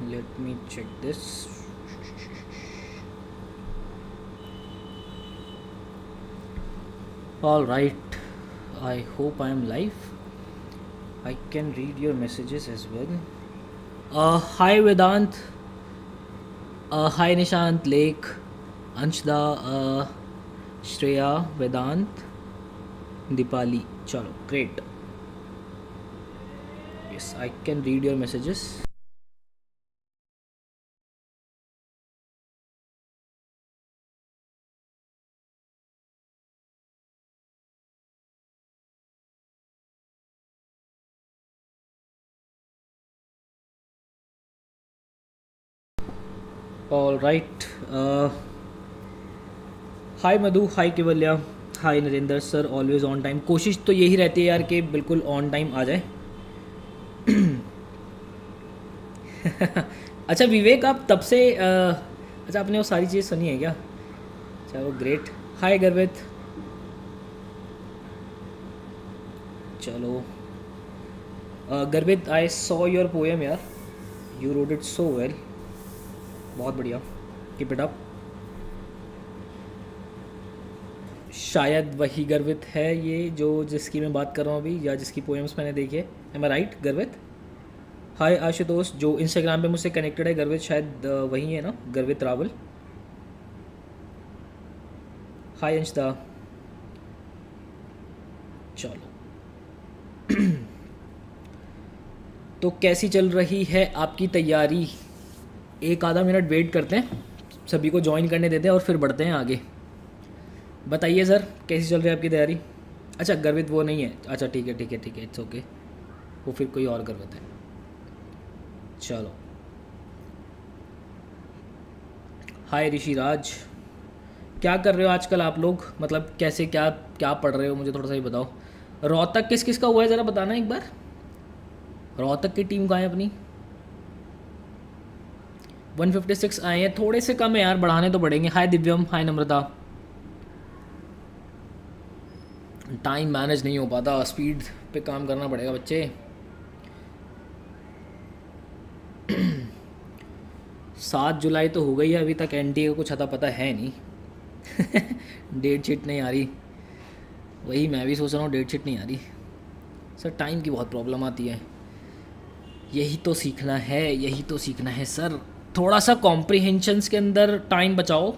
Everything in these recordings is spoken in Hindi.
Let me check this. All right. I hope I am live. I can read your messages as well. Hi Vedant. Hi Nishant, Lake, Anshda, Shreya, Vedant, Dipali. Chalo, great. Yes, I can read your messages. All right. Hi Madhu, hi Kevalya, hi Narendra sir, always on time. कोशिश तो यही रहती है यार कि बिल्कुल ऑन टाइम आ जाए। अच्छा विवेक, आप तब से अच्छा आपने वो सारी चीज़ सुनी है क्या? चलो ग्रेट। हाय गर्वित। चलो गर्वित, आई सॉ योर पोएम यार, you road it so well, बहुत बढ़िया, कीप इट अप। शायद वही गर्वित है ये जो जिसकी मैं बात कर रहा हूँ अभी, या जिसकी पोएम्स मैंने देखी है। एम आई राइट गर्वित? हाय आशुतोष, जो इंस्टाग्राम पे मुझसे कनेक्टेड है गर्वित, शायद वही है ना, गर्वित रावल। हाय अंशिता। चलो तो कैसी चल रही है आपकी तैयारी? एक आधा मिनट वेट करते हैं, सभी को ज्वाइन करने देते हैं और फिर बढ़ते हैं आगे। बताइए सर, कैसी चल रही है आपकी तैयारी? अच्छा गर्वित वो नहीं है, अच्छा ठीक है ठीक है ठीक है, इट्स ओके, वो फिर कोई और गर्वित है। चलो हाय ऋषि राज, क्या कर रहे हो आजकल आप लोग? मतलब कैसे, क्या क्या पढ़ रहे हो, मुझे थोड़ा सा ही बताओ। रोहतक किस किस का हुआ है ज़रा बताना एक बार। रोहतक की टीम कहाँ है अपनी? 156 आए हैं, थोड़े से कम है यार, बढ़ाने तो पड़ेंगे। हाय दिव्यम, हाय नम्रता। टाइम मैनेज नहीं हो पाता, स्पीड पे काम करना पड़ेगा बच्चे। 7 जुलाई तो हो गई है, अभी तक एनटीए का कुछ अता पता है नहीं। डेट शीट नहीं आ रही, वही मैं भी सोच रहा हूँ, डेट शीट नहीं आ रही। सर टाइम की बहुत प्रॉब्लम आती है, यही तो सीखना है, यही तो सीखना है सर। थोड़ा सा कॉम्प्रिहेंशंस के अंदर टाइम बचाओ,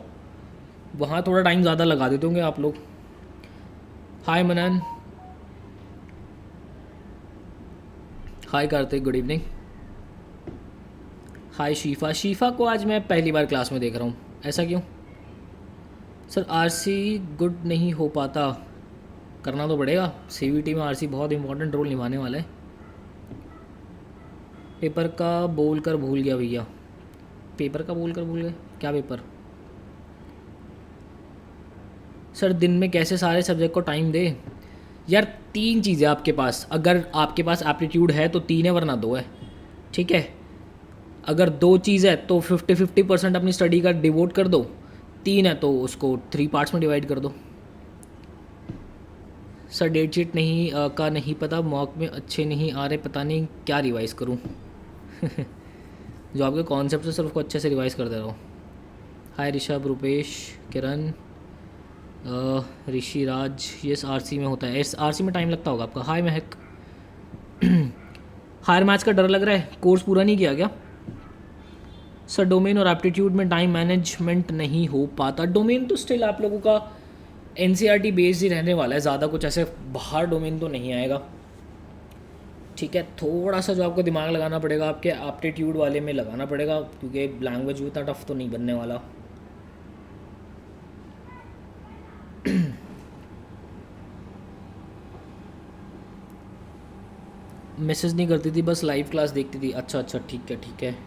वहाँ थोड़ा टाइम ज़्यादा लगा देते होंगे आप लोग। हाय मनन, हाय कार्तिक, गुड इवनिंग। हाय शीफा, शीफा को आज मैं पहली बार क्लास में देख रहा हूँ, ऐसा क्यों? सर आरसी गुड नहीं हो पाता, करना तो पड़ेगा, सीवीटी में आरसी बहुत इंपॉर्टेंट रोल निभाने वाला है। पेपर का बोल कर भूल गया भैया, पेपर का बोल कर भूल गए, क्या पेपर? सर दिन में कैसे सारे सब्जेक्ट को टाइम दे? यार 3 चीज़ें आपके पास, अगर आपके पास एप्टीट्यूड है तो 3 है, वरना 2 है, ठीक है? अगर 2 चीज़ है तो 50-50% अपनी स्टडी का डिवोट कर दो, 3 है तो उसको 3 पार्ट्स में डिवाइड कर दो। सर डेट शीट नहीं का नहीं पता, मॉक में अच्छे नहीं आ रहे, पता नहीं क्या रिवाइज़ करूँ। जो आपके कॉन्सेप्ट है सर उसको अच्छे से रिवाइज़ कर दे रहा हूँ। हाय ऋषभ, रूपेश, किरण, ऋषि राज, ये आरसी में होता है, आरसी में टाइम लगता होगा आपका। हाय महक। हायर मैथ्स का डर लग रहा है, कोर्स पूरा नहीं किया क्या? सर डोमेन और एप्टीट्यूड में टाइम मैनेजमेंट नहीं हो पाता। डोमेन तो स्टिल आप लोगों का एनसीईआरटी बेस्ड ही रहने वाला है, ज़्यादा कुछ ऐसे बाहर डोमेन तो नहीं आएगा, ठीक है? थोड़ा सा जो आपको दिमाग लगाना पड़ेगा आपके एप्टीट्यूड वाले में लगाना पड़ेगा, क्योंकि लैंग्वेज उतना टफ तो नहीं बनने वाला। मैसेज नहीं करती थी, बस लाइव क्लास देखती थी। अच्छा अच्छा ठीक है ठीक है।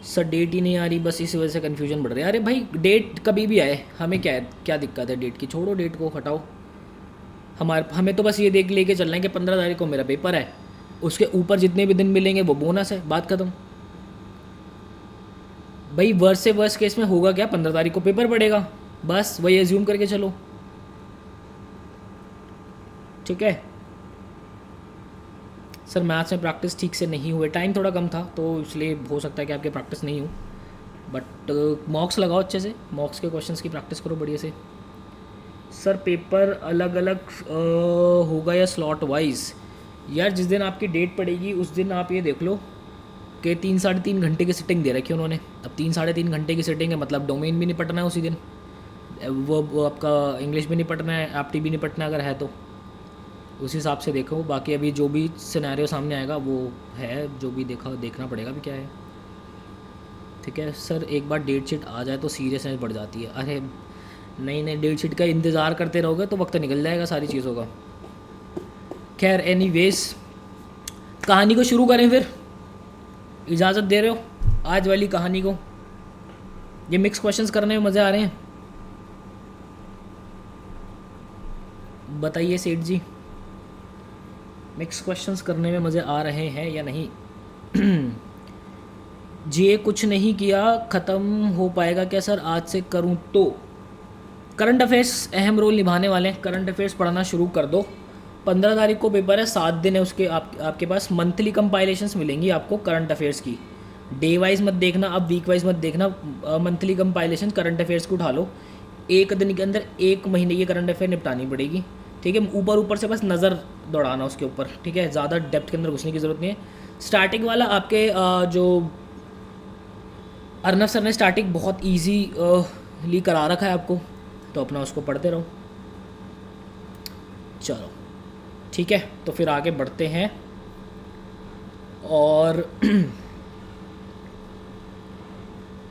सर डेट ही नहीं आ रही, बस इस वजह से कन्फ्यूजन बढ़ रही है। अरे भाई डेट कभी भी आए, हमें क्या है, क्या दिक्कत है डेट की? छोड़ो डेट को, हटाओ। हमें तो बस ये देख लेके चलना है कि 15 तारीख को मेरा पेपर है, उसके ऊपर जितने भी दिन मिलेंगे वो बोनस है, बात खत्म। भाई वर्स्ट से वर्स्ट केस में होगा क्या, 15 तारीख को पेपर पड़ेगा, बस वही एज्यूम करके चलो, ठीक है? सर मैथ्स में प्रैक्टिस ठीक से नहीं हुए, टाइम थोड़ा कम था तो इसलिए हो सकता है कि आपके प्रैक्टिस नहीं हो, बट मॉक्स लगाओ अच्छे से, मॉक्स के क्वेश्चंस की प्रैक्टिस करो बढ़िया से। सर पेपर अलग अलग होगा या स्लॉट वाइज? यार जिस दिन आपकी डेट पड़ेगी उस दिन आप ये देख लो कि 3 साढ़े 3 घंटे की सिटिंग दे रखी है उन्होंने। अब 3 साढ़े 3 घंटे की सिटिंग है, मतलब डोमेन भी नहीं पढ़ना है उसी दिन, वो आपका इंग्लिश भी नहीं पढ़ना है, एप्टी भी नहीं पढ़ना अगर है तो, उस हिसाब से देखो। बाकी अभी जो भी सिनेरियो सामने आएगा वो है, जो भी देखना पड़ेगा भी क्या है। ठीक है सर, एक बार डेट शीट आ जाए तो सीरियसनेस बढ़ जाती है। अरे नहीं नहीं, डेट शीट का इंतज़ार करते रहोगे तो वक्त निकल जाएगा सारी चीज़ों का। खैर एनीवेज, कहानी को शुरू करें फिर, इजाज़त दे रहे हो आज वाली कहानी को? ये मिक्स क्वेश्चंस करने में मज़े आ रहे हैं? बताइए सेठ जी, मिक्स क्वेश्चंस करने में मज़े आ रहे हैं या नहीं? जी कुछ नहीं किया ख़त्म हो पाएगा क्या सर आज से करूं तो? करंट अफेयर्स अहम रोल निभाने वाले हैं, करंट अफेयर्स पढ़ना शुरू कर दो। 15 तारीख को पेपर है, 7 दिन है उसके, आपके पास मंथली कंपाइलेशंस मिलेंगी आपको करंट अफेयर्स की। डे वाइज मत देखना, अब वीक वाइज मत देखना, मंथली कंपाइलेशन करंट अफेयर्स को उठा लो। एक दिन के अंदर 1 महीने की करंट अफेयर निपटानी पड़ेगी, ठीक है? ऊपर ऊपर से बस नज़र दौड़ाना उसके ऊपर, ठीक है? ज़्यादा डेप्थ के अंदर घुसने की ज़रूरत नहीं है। स्टार्टिंग वाला आपके जो अर्नब सर ने स्टार्टिंग बहुत ईजी ली करा रखा है आपको, तो अपना उसको पढ़ते रहो। चलो ठीक है, तो फिर आगे बढ़ते हैं और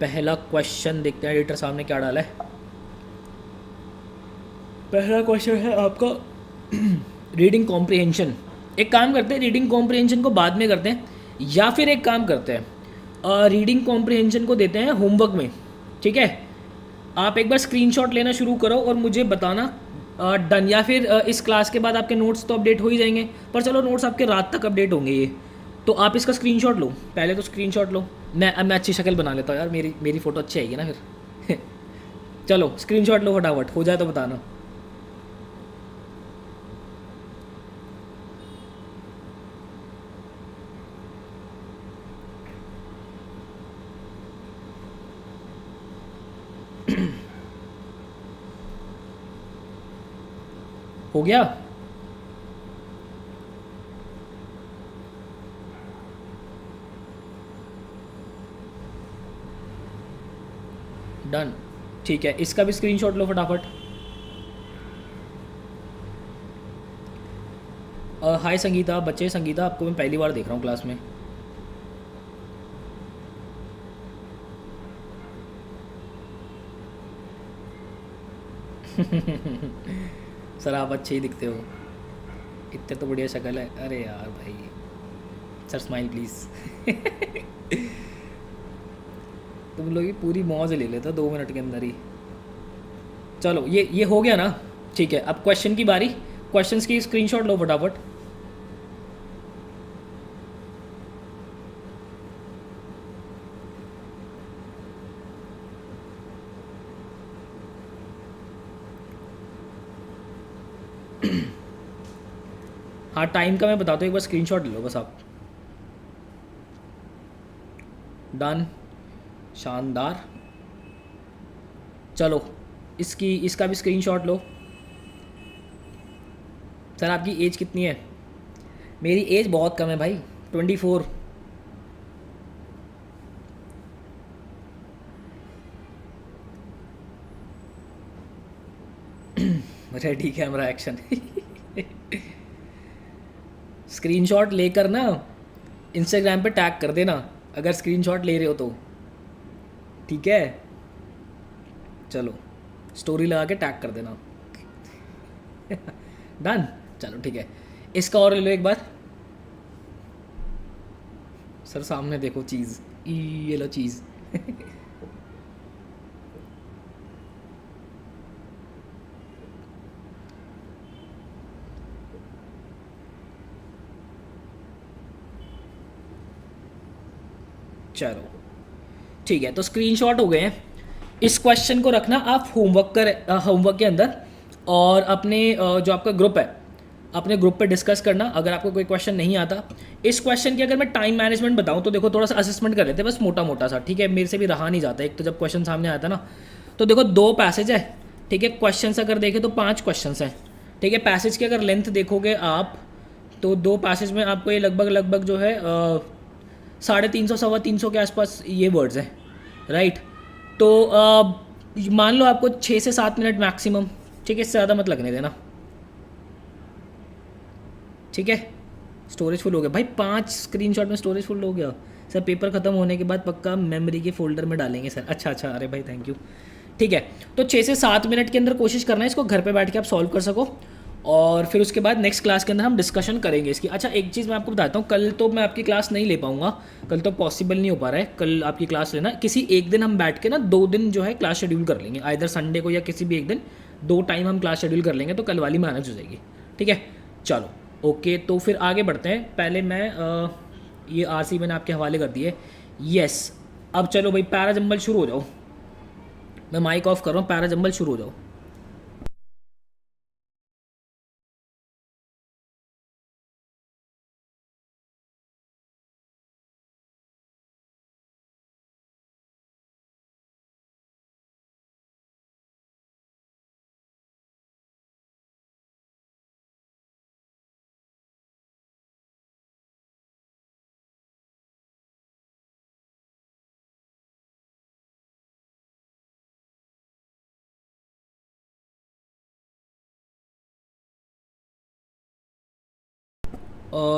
पहला क्वेश्चन देखते हैं एडिटर साहब ने क्या डाला है। पहला क्वेश्चन है आपका रीडिंग कॉम्प्रिहेंशन। एक काम करते हैं, रीडिंग कॉम्प्रिहेंशन को बाद में करते हैं, या फिर एक काम करते हैं, रीडिंग कॉम्प्रिहेंशन को देते हैं होमवर्क में, ठीक है? आप एक बार स्क्रीनशॉट लेना शुरू करो और मुझे बताना डन, या फिर इस क्लास के बाद आपके नोट्स तो अपडेट हो ही जाएंगे, पर चलो नोट्स आपके रात तक अपडेट होंगे ये, तो आप इसका स्क्रीनशॉट लो, पहले तो स्क्रीनशॉट लो। मैं अच्छी शक्ल बना लेता हूँ यार, मेरी फ़ोटो अच्छी आएगी ना फिर। चलो स्क्रीनशॉट लो फटाफट, हो जाए तो बताना। हो गया? डन, ठीक है, इसका भी स्क्रीनशॉट लो फटाफट। हाय संगीता, बच्चे संगीता आपको मैं पहली बार देख रहा हूँ क्लास में। सर आप अच्छे ही दिखते हो, इतने तो बढ़िया शक्ल है। अरे यार भाई, सर स्माइल प्लीज़। तुम लोग ही पूरी मौज ले लेते हो 2 मिनट के अंदर ही। चलो ये हो गया ना, ठीक है? अब क्वेश्चन की बारी, क्वेश्चंस की स्क्रीनशॉट लो फटाफट। हाँ टाइम का मैं बताता हूँ, एक बार स्क्रीनशॉट ले लो बस आप। डन, शानदार। चलो इसका भी स्क्रीनशॉट लो। सर आपकी एज कितनी है? मेरी एज बहुत कम है भाई, 24। Ready camera action. स्क्रीनशॉट लेकर ना इंस्टाग्राम पे टैग कर देना अगर स्क्रीनशॉट ले रहे हो तो, ठीक है? चलो स्टोरी लगा के टैग कर देना। डन, चलो ठीक है, इसका और ले लो एक बार। सर सामने देखो चीज़, ये लो चीज़। चलो ठीक है, तो स्क्रीनशॉट हो गए हैं। इस क्वेश्चन को रखना आप होमवर्क के अंदर, और अपने जो आपका ग्रुप है अपने ग्रुप पे डिस्कस करना अगर आपको कोई क्वेश्चन नहीं आता। इस क्वेश्चन की अगर मैं टाइम मैनेजमेंट बताऊँ तो देखो थोड़ा सा असेसमेंट कर लेते हैं बस मोटा मोटा सा, ठीक है, मेरे से भी रहा नहीं जाता। एक तो जब क्वेश्चन सामने आता ना, तो देखो 2 पैसेज है, ठीक है, क्वेश्चन अगर देखें तो 5 क्वेश्चन हैं, ठीक है। पैसेज की अगर लेंथ देखोगे आप तो 2 पैसेज में आपको ये लगभग जो है 350 सवा 300 के आसपास ये वर्ड्स हैं, राइट। तो मान लो आपको 6 से 7 मिनट मैक्सिमम, ठीक है, इससे ज़्यादा मत लगने देना, ठीक है। स्टोरेज फुल हो गया भाई, 5 स्क्रीनशॉट में स्टोरेज फुल हो गया सर। पेपर ख़त्म होने के बाद पक्का मेमोरी के फोल्डर में डालेंगे सर। अच्छा, अरे भाई थैंक यू, ठीक है। तो 6 से 7 मिनट के अंदर कोशिश करना है इसको घर पे बैठ के आप सॉल्व कर सको, और फिर उसके बाद नेक्स्ट क्लास के अंदर हम डिस्कशन करेंगे इसकी। अच्छा, एक चीज़ मैं आपको बताता हूँ, कल तो मैं आपकी क्लास नहीं ले पाऊँगा, कल तो पॉसिबल नहीं हो पा रहा है कल आपकी क्लास लेना। किसी एक दिन हम बैठ के ना 2 दिन जो है क्लास शेड्यूल कर लेंगे, आइदर संडे को या किसी भी एक दिन 2 टाइम हम क्लास शेड्यूल कर लेंगे, तो कल वाली मैनेज हो जाएगी, ठीक है। चलो ओके, तो फिर आगे बढ़ते हैं। पहले मैं ये आरसी मैंने आपके हवाले कर दिए, यस। अब चलो भाई पैरा जंबल शुरू हो जाओ, मैं माइक ऑफ कर रहा हूँ, पैरा जंबल शुरू हो जाओ।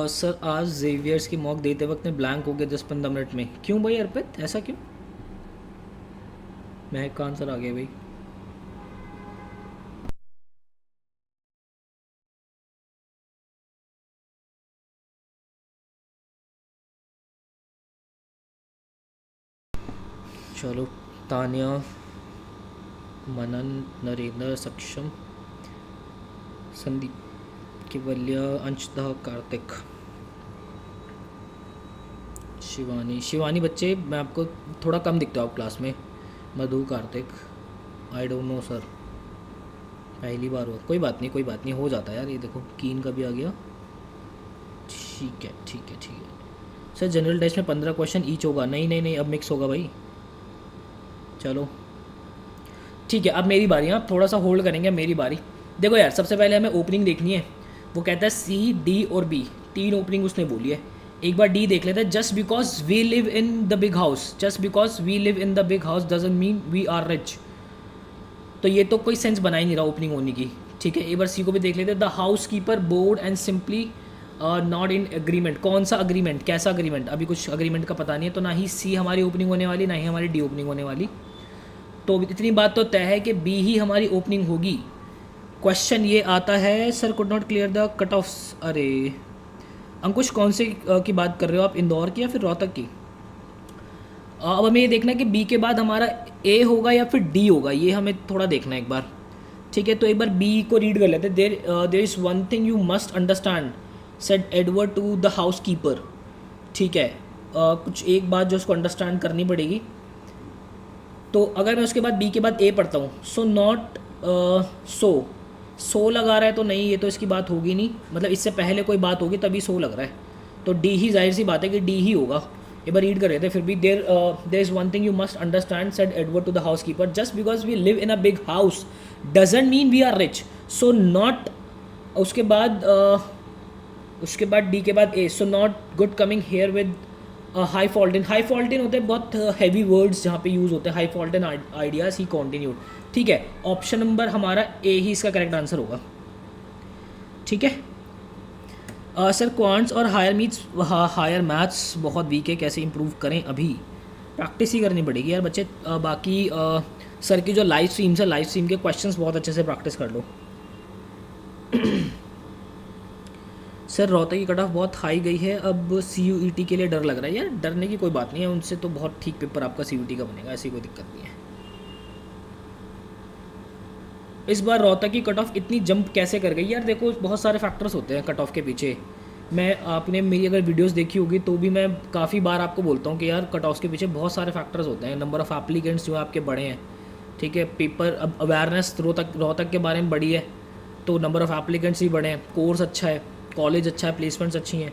सर आज जेवियर्स की मॉक देते वक्त में ब्लैंक हो गया 10-15 मिनट में, क्यों भाई अर्पित, ऐसा क्यों? महक का आंसर आ गया भाई। चलो, तानिया, मनन, नरेंद्र, सक्षम, संदीप, केवल्या, अंशदा, कार्तिक, शिवानी बच्चे मैं आपको थोड़ा कम दिखता हूँ आप क्लास में। Madhu, Kartik, I don't know sir, पहली बार हुआ, कोई बात नहीं हो जाता है यार। ये देखो कीन का भी आ गया, ठीक है सर। जनरल टेस्ट में 15 क्वेश्चन ईच होगा? नहीं, अब मिक्स होगा भाई। चलो ठीक है, अब मेरी बारी, आप थोड़ा सा होल्ड करेंगे, मेरी बारी। देखो यार, सबसे पहले हमें ओपनिंग देखनी है। वो कहता है सी, डी और बी, 3 ओपनिंग उसने बोली है। एक बार डी देख लेते हैं। Just because we live in the big house, just because we live in the big house doesn't mean we are rich. तो ये तो कोई सेंस बना ही नहीं रहा ओपनिंग होने की, ठीक है। एक बार सी को भी देख लेते हैं। The house keeper board and simply not in agreement. कौन सा अग्रीमेंट, कैसा अग्रीमेंट, अभी कुछ अग्रीमेंट का पता नहीं है। तो ना ही सी हमारी ओपनिंग होने वाली, ना ही हमारी डी ओपनिंग होने वाली। तो इतनी बात तो तय है कि बी ही हमारी ओपनिंग होगी। क्वेश्चन ये आता है, sir could not clear the cut offs. अरे अंकुश, कौन से की बात कर रहे हो आप, इंदौर की या फिर रोहतक की? अब हमें ये देखना है कि बी के बाद हमारा ए होगा या फिर डी होगा, ये हमें थोड़ा देखना है एक बार, ठीक है। तो एक बार बी को रीड कर लेते हैं। There is one thing you must understand, said Edward to the housekeeper, ठीक है। कुछ एक बात जो उसको अंडरस्टैंड करनी पड़ेगी। तो अगर मैं उसके बाद बी के बाद ए पढ़ता हूँ, सो नॉट सो लगा रहा है तो नहीं, ये तो इसकी बात होगी नहीं, मतलब इससे पहले कोई बात होगी तभी सो लग रहा है। तो डी ही, जाहिर सी बात है कि डी ही होगा। एक बार रीड कर रहे थे फिर भी। There is one thing you must understand, said Edward to the housekeeper, just because we live in a big house doesn't mean we are rich. So not, उसके बाद डी के बाद A, so not good coming here with high falutin. High falutin होते हैं बहुत हैवी वर्ड्स जहाँ पे यूज़ होते हैं, हाई फॉल्टन आइडियाज ही कॉन्टिन्यूड, ठीक है। ऑप्शन नंबर हमारा ए ही इसका करेक्ट आंसर होगा, ठीक है। सर क्वांट्स और हायर मैथ्स बहुत वीक है, कैसे इंप्रूव करें? अभी प्रैक्टिस ही करनी पड़ेगी यार बच्चे। बाकी सर की जो लाइव स्ट्रीम्स है, लाइव स्ट्रीम के क्वेश्चंस बहुत अच्छे से प्रैक्टिस कर लो। सर रोहतक की कट ऑफ बहुत हाई गई है, अब CUET के लिए डर लग रहा है। यार डरने की कोई बात नहीं है, उनसे तो बहुत ठीक पेपर आपका CUET का बनेगा, ऐसी कोई दिक्कत नहीं है। इस बार रोहतक की कट ऑफ इतनी जंप कैसे कर गई? यार देखो बहुत सारे फैक्टर्स होते हैं कट ऑफ के पीछे। आपने मेरी अगर वीडियोस देखी होगी तो भी मैं काफ़ी बार आपको बोलता हूँ कि यार कट ऑफ के पीछे बहुत सारे फैक्टर्स होते हैं। नंबर ऑफ़ एप्लीकेंट्स जो आपके बड़े हैं, ठीक है। पेपर अब अवेयरनेस रोहतक के बारे में बड़ी है, तो नंबर ऑफ़ एप्लीकेंट्स भी बढ़े हैं, कोर्स अच्छा है, कॉलेज अच्छा है, प्लेसमेंट्स अच्छी हैं,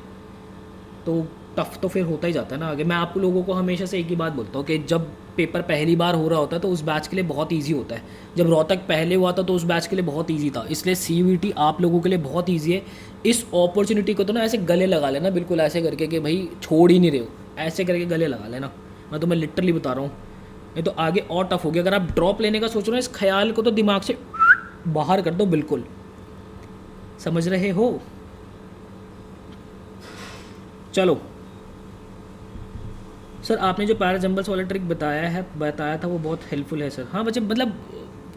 तो टफ़ तो फिर होता ही जाता है ना आगे। मैं आप लोगों को हमेशा से एक ही बात बोलता हूँ कि जब पेपर पहली बार हो रहा होता है तो उस बैच के लिए बहुत इजी होता है। जब रोहतक पहले हुआ था तो उस बैच के लिए बहुत इजी था, इसलिए CUET आप लोगों के लिए बहुत इजी है। इस अपॉर्चुनिटी को तो ना ऐसे गले लगा लेना, बिल्कुल ऐसे करके कि भाई छोड़ ही नहीं रहे हो, ऐसे करके गले लगा लेना। मैं तुम्हें लिटरली बता रहा हूँ, नहीं तो आगे और टफ हो गया। अगर आप ड्रॉप लेने का सोच रहे हो, इस ख्याल को तो दिमाग से बाहर कर दो बिल्कुल। समझ रहे हो? चलो सर, आपने जो पैराजम्बल्स वाला ट्रिक बताया था वो बहुत हेल्पफुल है सर। हाँ बच्चे, मतलब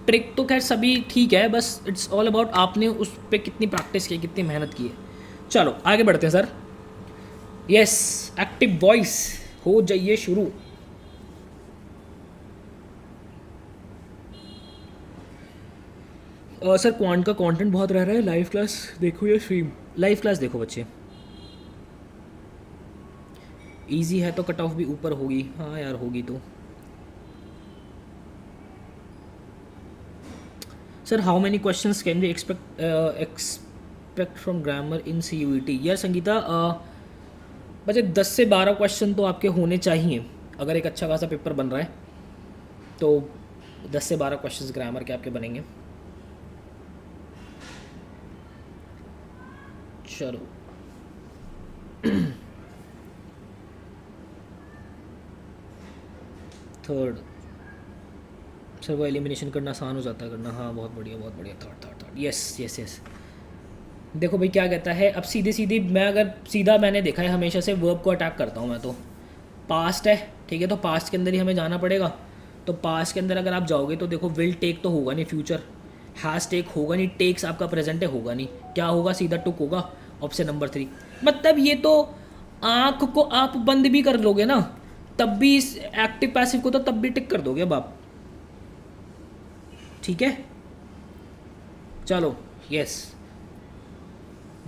ट्रिक तो खैर सभी ठीक है, बस इट्स ऑल अबाउट आपने उस पर कितनी प्रैक्टिस की, कितनी मेहनत की है। चलो आगे बढ़ते हैं सर। यस, एक्टिव वॉइस हो जाइए शुरू। सर क्वांट का कंटेंट बहुत रह रहा है, लाइव क्लास देखो या स्ट्रीम? लाइव क्लास देखो बच्चे, इजी है तो कट ऑफ भी ऊपर होगी। हाँ यार होगी तो। Sir how many questions can we expect from grammar in CUET? यार संगीता, बच्चे 10 से 12 क्वेश्चन तो आपके होने चाहिए अगर एक अच्छा खासा पेपर बन रहा है, तो 10 से 12 क्वेश्चंस ग्रामर के आपके बनेंगे। चलो थर्ड सर, वो एलिमिनेशन करना आसान हो जाता है करना। हाँ बहुत बढ़िया बहुत बढ़िया। Third third third, yes yes yes. देखो भाई क्या कहता है, अब सीधी सीधी मैं अगर सीधा मैंने देखा है हमेशा से वर्ब को अटैक करता हूँ मैं तो। पास्ट है ठीक है, तो पास्ट के अंदर ही हमें जाना पड़ेगा। तो पास्ट के अंदर अगर आप जाओगे तो देखो विल टेक तो होगा नहीं, फ्यूचर हैज़ टेक होगा नहीं, टेक्स आपका प्रेजेंट है होगा नहीं, क्या होगा, सीधा टुक होगा। ऑप्शन नंबर 3, मतलब ये तो आँख को आप बंद भी कर लोगे ना तब भी इस एक्टिव पैसिव को तो तब भी टिक कर दोगे अब आप। ठीक है चलो, यस।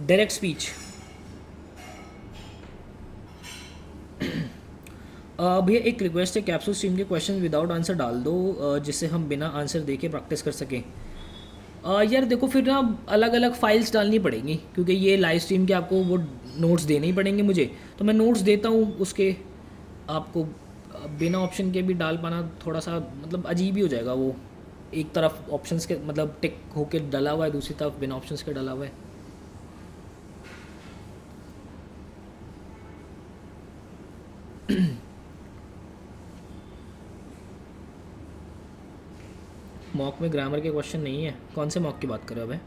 डायरेक्ट स्पीच, भैया एक रिक्वेस्ट है, कैप्सूल स्ट्रीम के क्वेश्चन विदाउट आंसर डाल दो, जिससे हम बिना आंसर देके प्रैक्टिस कर सकें। यार देखो फिर ना अलग अलग फाइल्स डालनी पड़ेंगी, क्योंकि ये लाइव स्ट्रीम के आपको वो नोट्स देने ही पड़ेंगे मुझे, तो मैं नोट्स देता हूँ उसके आपको। बिना ऑप्शन के भी डाल पाना थोड़ा सा मतलब अजीब ही हो जाएगा वो। एक तरफ ऑप्शंस के मतलब टिक होके डला हुआ है, दूसरी तरफ बिना ऑप्शंस के डला हुआ है। मॉक में ग्रामर के क्वेश्चन नहीं है? कौन से मॉक की बात कर रहे हो अबे?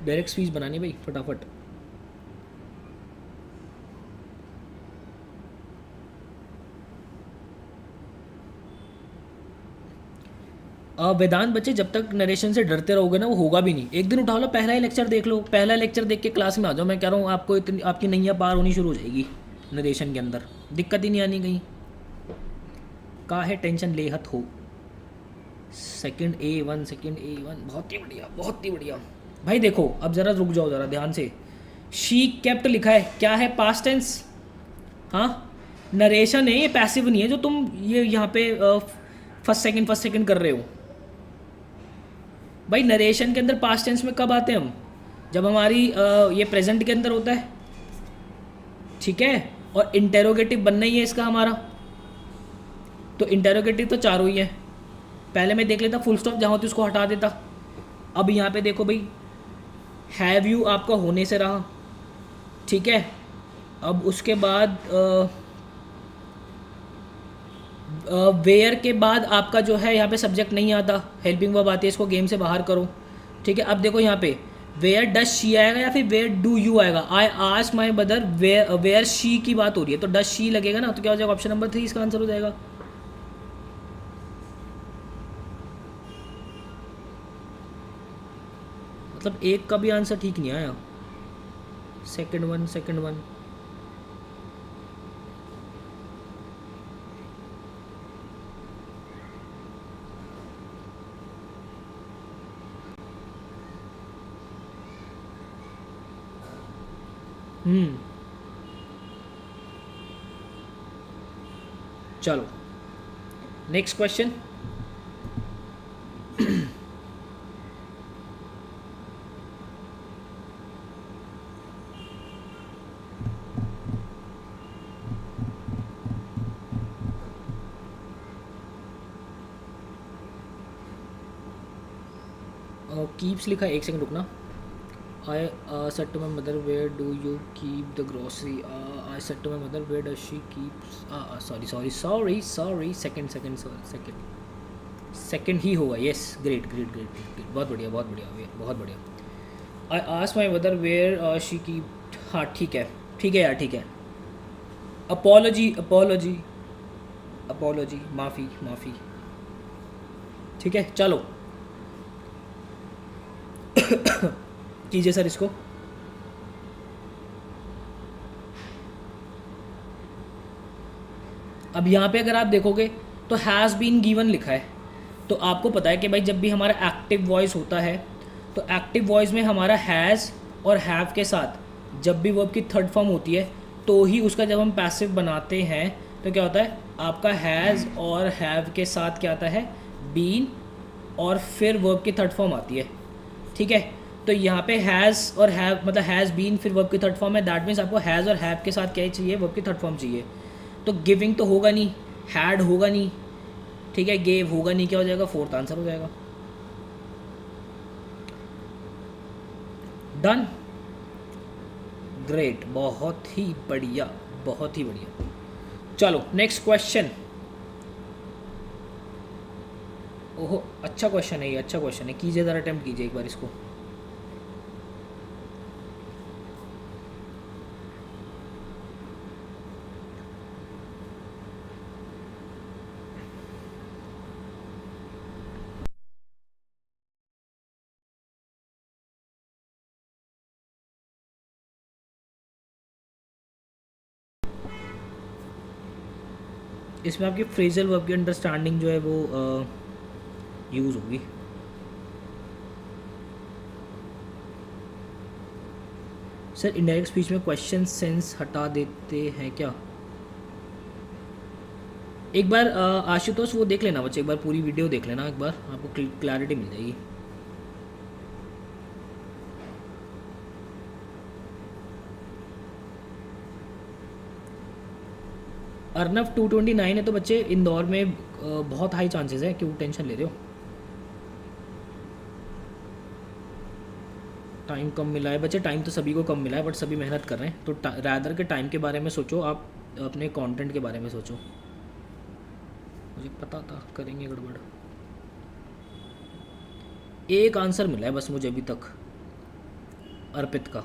डायरेक्ट स्पीच बनानी भाई फटाफट। वेदांत बच्चे, जब तक नरेशन से डरते रहोगे ना वो होगा भी नहीं। एक दिन उठा लो, पहला ही लेक्चर देख लो, पहला लेक्चर देख के क्लास में आ जाओ। मैं कह रहा हूँ आपको इतनी आपकी नैया पार होनी शुरू हो जाएगी नरेशन के अंदर, दिक्कत ही नहीं आनी कहीं। का है टेंशन लेहत हो। सेकंड A1 सेकंड A1, बहुत ही बढ़िया बहुत ही बढ़िया। भाई देखो अब ज़रा रुक जाओ ज़रा ध्यान से। शी केप्ट लिखा है, क्या है, पास्ट टेंस। हाँ नरेशन है ये, पैसिव नहीं है जो तुम ये यहाँ पे फर्स्ट सेकंड कर रहे हो। भाई नरेशन के अंदर पास्ट टेंस में कब आते हैं हम, जब हमारी ये प्रेजेंट के अंदर होता है, ठीक है। और इंटेरोगेटिव बनना ही है इसका हमारा, तो इंटेरोगेटिव तो चारों ही है। पहले मैं देख लेता फुल स्टॉप जहाँ होती उसको हटा देता। अब यहाँ पे देखो भाई, हैव यू आपका होने से रहा, ठीक है। अब उसके बाद वेयर के बाद आपका जो है यहाँ पे सब्जेक्ट नहीं आता, हेल्पिंग वर्ब आती है, इसको गेम से बाहर करो, ठीक है। अब देखो यहाँ पे वेयर डज शी आएगा या फिर वेयर डू यू आएगा। I ask my mother where she की बात हो रही है, तो डज शी लगेगा ना, तो क्या हो जाएगा, ऑप्शन नंबर 3 इसका आंसर हो जाएगा। मतलब एक का भी आंसर ठीक नहीं आया। Second one. हम्म चलो नेक्स्ट क्वेश्चन। कीप्स लिखा है, एक सेकंड रुकना। I said to my mother where do you keep the grocery. I said to my mother where does she keeps. Sorry sorry sorry sorry, second second second second ही होगा। Yes, great great great great, बहुत बढ़िया बहुत बढ़िया बहुत बढ़िया। I ask my mother where she keep. हाँ ठीक है यार, ठीक है। अपॉलोजी अपॉलोजी अपॉलोजी, माफ़ी माफ़ी। ठीक है चलो कीजिए सर इसको। अब यहाँ पे अगर आप देखोगे तो हैज़ बीन गिवन लिखा है, तो आपको पता है कि भाई जब भी हमारा एक्टिव वॉइस होता है तो एक्टिव वॉइस में हमारा हैज़ और हैव के साथ जब भी वर्ब की थर्ड फॉर्म होती है तो ही उसका जब हम पैसिव बनाते हैं तो क्या होता है, आपका हैज़ और हैव के साथ क्या आता है, बीन, और फिर वर्ब की थर्ड फॉर्म आती है। ठीक है, तो यहाँ पे हैज़ और हैव मतलब हैज़ बीन फिर वर्ब की थर्ड फॉर्म है, दैट मीन्स आपको हैज़ और हैव के साथ क्या चाहिए, वर्ब की थर्ड फॉर्म चाहिए। तो गिविंग तो होगा नहीं, हैड होगा नहीं, ठीक है, गेव होगा नहीं, क्या हो जाएगा, फोर्थ आंसर हो जाएगा। डन, ग्रेट, बहुत ही बढ़िया बहुत ही बढ़िया। चलो नेक्स्ट क्वेश्चन। ओहो अच्छा क्वेश्चन है ये, अच्छा क्वेश्चन है, कीजिए ज़रा अटेम्प्ट कीजिए एक बार इसको। इसमें आपकी फ्रेजल वर्ब की अंडरस्टैंडिंग जो है वो यूज़ होगी। सर इनडायरेक्ट स्पीच में क्वेश्चन सेंस हटा देते हैं क्या? एक बार आशुतोष वो देख लेना बच्चे, एक बार पूरी वीडियो देख लेना, एक बार आपको क्लैरिटी मिल जाएगी। अर्नव 229 है तो बच्चे इंदौर में बहुत हाई चांसेस है, क्यों टेंशन ले रहे हो? टाइम कम मिला है बच्चे, टाइम तो सभी को कम मिला है बट सभी मेहनत कर रहे हैं, तो रैदर के टाइम के बारे में सोचो, आप अपने कंटेंट के बारे में सोचो। मुझे पता था करेंगे गड़बड़। एक आंसर मिला है बस मुझे अभी तक, अर्पित का,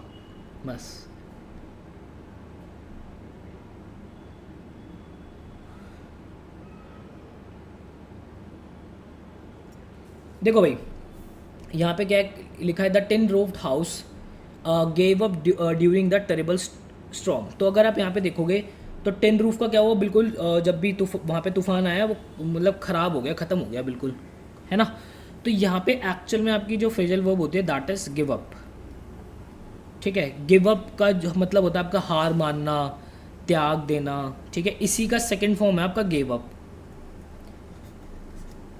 बस। देखो भाई यहाँ पे क्या लिखा है, the tin roofed house gave up during the terrible storm. तो अगर आप यहाँ पे देखोगे तो टिन रूफ का क्या हुआ, बिल्कुल जब भी वहाँ पे तूफान आया वो मतलब ख़राब हो गया, ख़त्म हो गया बिल्कुल, है ना। तो यहाँ पे एक्चुअल में आपकी जो फ्रेजल वर्ब होती है दैट इज़ गिव अप। ठीक है, गिव अप का जो मतलब होता है आपका हार मानना, त्याग देना, ठीक है, इसी का सेकेंड फॉर्म है आपका गिव अप।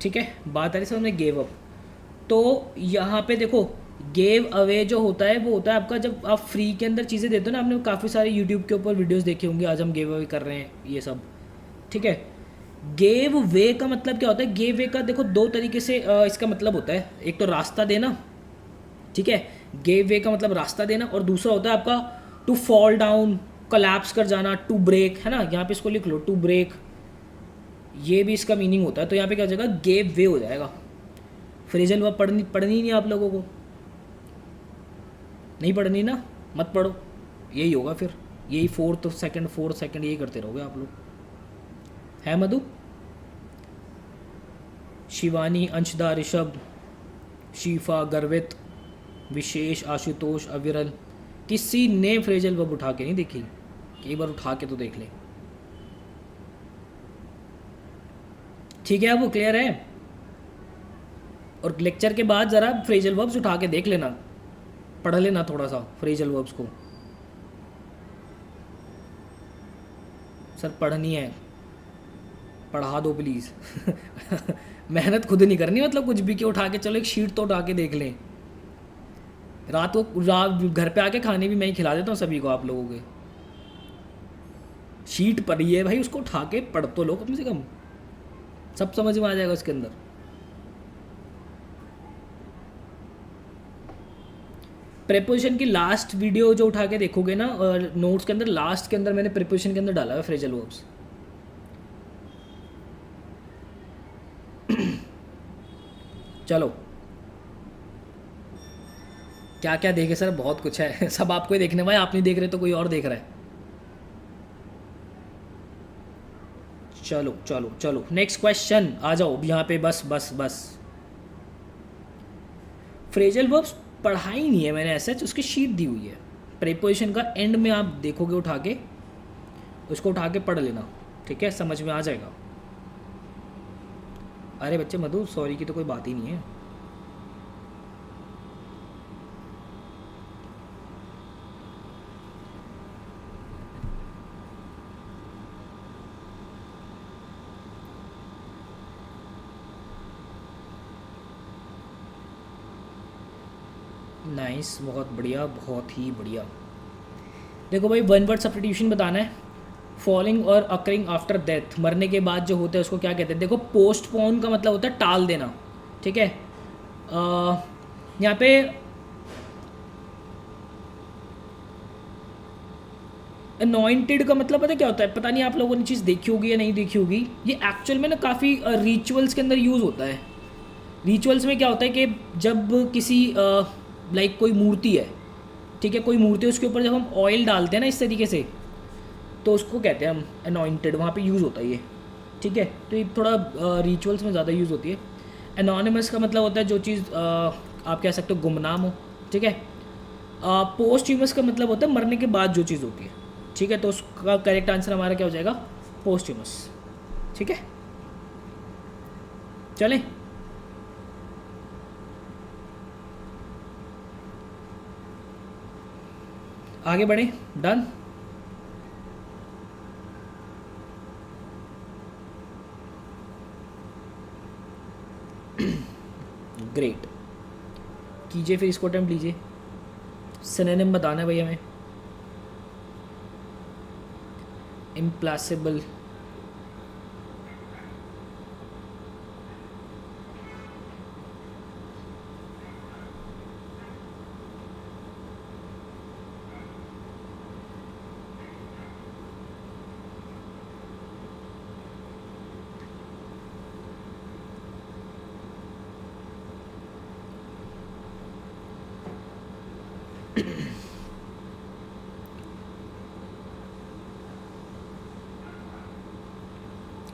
ठीक है, बात आ रही समझ में, गिव अप। तो यहाँ पे देखो गेव अवे जो होता है वो होता है आपका जब आप फ्री के अंदर चीज़ें देते हो ना, आपने काफ़ी सारे यूट्यूब के ऊपर वीडियोस देखे होंगे, आज हम गेव अवे कर रहे हैं ये सब। ठीक है, गेव वे का मतलब क्या होता है, गेव वे का देखो दो तरीके से इसका मतलब होता है, एक तो रास्ता देना, ठीक है, गेव वे का मतलब रास्ता देना, और दूसरा होता है आपका टू फॉल डाउन, कोलैप्स कर जाना, टू ब्रेक, है ना, यहाँ पे इसको लिख लो टू ब्रेक, ये भी इसका मीनिंग होता है। तो यहाँ पे क्या हो जाएगा, गेव वे हो जाएगा। फ्रेजल वर्ब पढ़नी नहीं आप लोगों को, नहीं पढ़नी ना, मत पढ़ो, यही होगा फिर, यही फोर्थ सेकंड यही करते रहोगे आप लोग, है मधु, शिवानी, अंशदा, ऋषभ, शीफा, गर्वित, विशेष, आशुतोष, अविरल, किसी ने फ्रेजल वर्ब उठा के नहीं देखी, एक बार उठा के तो देख ले। ठीक है, अब वो क्लियर है, और लेक्चर के बाद ज़रा फ्रेजल वर्ब्स उठा के देख लेना, पढ़ लेना थोड़ा सा फ्रेजल वर्ब्स को। सर पढ़नी है, पढ़ा दो प्लीज़। मेहनत खुद नहीं करनी, मतलब कुछ भी के उठा के चलो एक शीट तो उठा के देख लें। रात घर पे आके खाने भी मैं ही खिला देता हूँ सभी को, आप लोगों के। शीट पड़ी है भाई, उसको उठा के पढ़ तो लो कम से कम, सब समझ में आ जाएगा उसके अंदर। प्रेपोजिशन की लास्ट वीडियो जो उठा के देखोगे ना, और नोट्स के अंदर लास्ट के अंदर मैंने प्रेपोजिशन के अंदर डाला है फ्रेजल वर्ब्स। चलो क्या क्या देखे सर, बहुत कुछ है। सब आपको ही देखने भाई, आप नहीं देख रहे तो कोई और देख रहा है। चलो चलो चलो नेक्स्ट क्वेश्चन आ जाओ यहाँ पे। बस बस बस फ्रेजल वर्ब्स पढ़ा ही नहीं है मैंने ऐसा, उसकी शीट दी हुई है। प्रेपोजिशन का एंड में आप देखोगे उठा के, उसको उठा के पढ़ लेना, ठीक है, समझ में आ जाएगा। अरे बच्चे मधु, सॉरी की तो कोई बात ही नहीं है। नाइस, बहुत बढ़िया, बहुत ही बढ़िया। देखो भाई, वन वर्ड सब्स्टिट्यूशन बताना है। फॉलिंग और अकरिंग आफ्टर डेथ, मरने के बाद जो होता है उसको क्या कहते हैं। देखो पोस्टपोन का मतलब होता है टाल देना, ठीक है। यहाँ पे अनॉइंटेड का मतलब पता है क्या होता है, पता नहीं आप लोगों ने चीज़ देखी होगी या नहीं देखी होगी। ये एक्चुअल में ना काफ़ी रिचुअल्स के अंदर यूज़ होता है। रिचुअल्स में क्या होता है कि जब किसी लाइक कोई मूर्ति है, ठीक है, कोई मूर्ति है, उसके ऊपर जब हम ऑयल डालते हैं ना इस तरीके से, तो उसको कहते हैं हम अनॉइंटेड, वहाँ पे यूज़ होता है ये, ठीक है। तो ये थोड़ा रिचुअल्स में ज़्यादा यूज़ होती है। एनोनिमस का मतलब होता है जो चीज़ आप कह सकते हो गुमनाम हो, ठीक है। पोस्ट्यूमस का मतलब होता है मरने के बाद जो चीज़ होती है, ठीक है। तो उसका करेक्ट आंसर हमारा क्या हो जाएगा, पोस्ट्यूमस, ठीक है। चलें, आगे बढ़े, डन। ग्रेट, कीजिए फिर इसको अटेम्प्ट लीजिए। सिनोनिम बताना है भाई हमें। इम्प्लासिबल,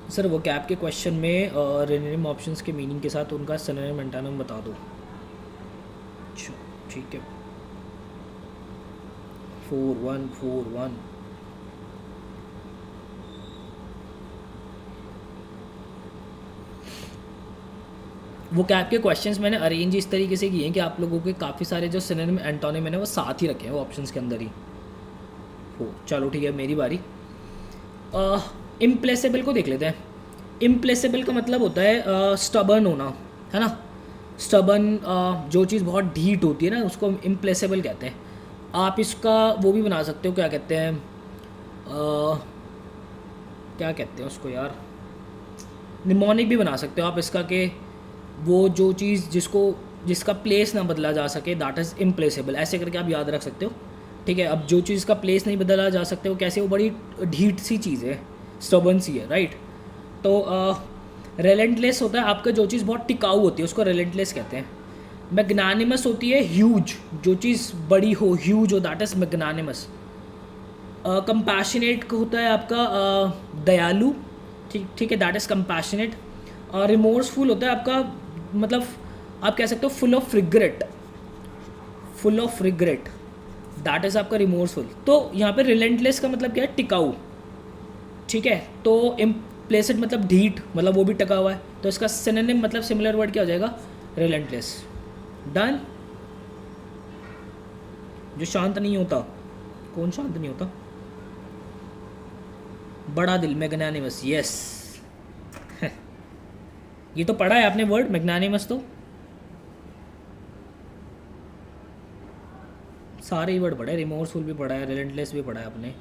सर वो कैप के क्वेश्चन में रिनेम ऑप्शंस के मीनिंग के साथ उनका सिनोनिम एंटोनिम बता दो। अच्छा ठीक है, 4141। वो कैप के क्वेश्चंस मैंने अरेंज इस तरीके से किए हैं कि आप लोगों के काफ़ी सारे जो सिनोनिम एंटोनिम है वो साथ ही रखे हैं वो ऑप्शंस के अंदर ही हो। चलो ठीक है, मेरी बारी। इम्प्लेसेबल को देख लेते हैं। इम्प्लेसेबल का मतलब होता है स्टबर्न होना, है ना। स्टबर्न जो चीज़ बहुत ढीठ होती है ना, उसको इम्प्लेसेबल कहते हैं। आप इसका वो भी बना सकते हो, क्या कहते हैं, क्या कहते हैं उसको यार, निमोनिक भी बना सकते हो आप इसका, कि वो जो चीज़ जिसका प्लेस ना बदला जा सके, दैट इज़ इम्प्लेसेबल, ऐसे करके आप याद रख सकते हो, ठीक है। अब जो चीज़ का प्लेस नहीं बदला जा सकते वो कैसे, वो बड़ी ढीठ सी चीज़ है, स्टबर्न सी है, राइट। तो रेलेंटलेस होता है आपका जो चीज़ बहुत टिकाऊ होती है, उसको रेलेंटलेस कहते हैं। मैग्नानिमस होती है ह्यूज, जो चीज़ बड़ी हो, ह्यूज हो, दैट इज़ मैग्नानिमस। कंपैशनेट होता है आपका दयालु, ठीक है, दैट इज़ कंपैशनेट। रिमोर्सफुल होता है आपका, मतलब आप कह सकते हो full of regret, full of regret, that is आपका रिमोर्सफुल। तो यहाँ पे रिलेंटलेस का मतलब क्या है, टिकाऊ, ठीक है। तो इम्प्लेसिड मतलब ढीठ, मतलब वो भी टिका हुआ है, तो इसका सिनोनिम मतलब सिमिलर वर्ड क्या हो जाएगा, रिलेंटलेस। डन। जो शांत नहीं होता, कौन शांत नहीं होता, बड़ा दिल, मैग्नानिमस, यस। ये तो पढ़ा है आपने वर्ड मैग्नानिमस, तो सारे ही वर्ड पढ़े हैं, रिमोर्सफुल भी पढ़ा है, रिलेंटलेस भी पढ़ा है आपने।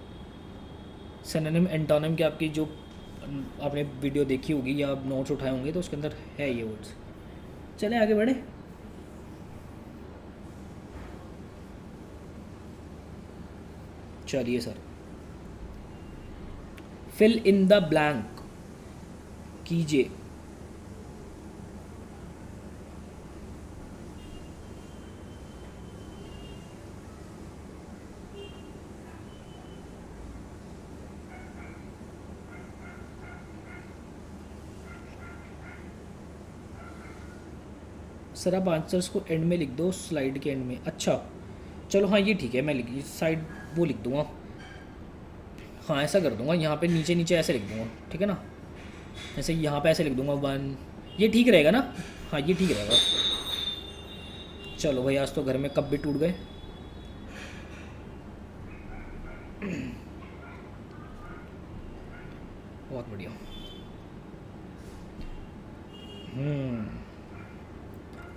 सिनोनिम एंटोनिम के आपकी जो आपने वीडियो देखी होगी या नोट्स उठाए होंगे तो उसके अंदर है ये वर्ड्स। चलें आगे बढ़े। चलिए sir, fill in the blank कीजिए। सर आप आंसर्स को एंड में लिख दो, स्लाइड के एंड में। अच्छा चलो, हाँ ये ठीक है, मैं लिख साइड वो लिख दूँगा। हाँ ऐसा कर दूँगा, यहाँ पे नीचे नीचे ऐसे लिख दूँगा, ठीक है ना। ऐसे यहाँ पे ऐसे लिख दूँगा 1, ये ठीक रहेगा ना। हाँ ये ठीक रहेगा। चलो भाई, आज तो घर में कप भी टूट गए। बहुत बढ़िया।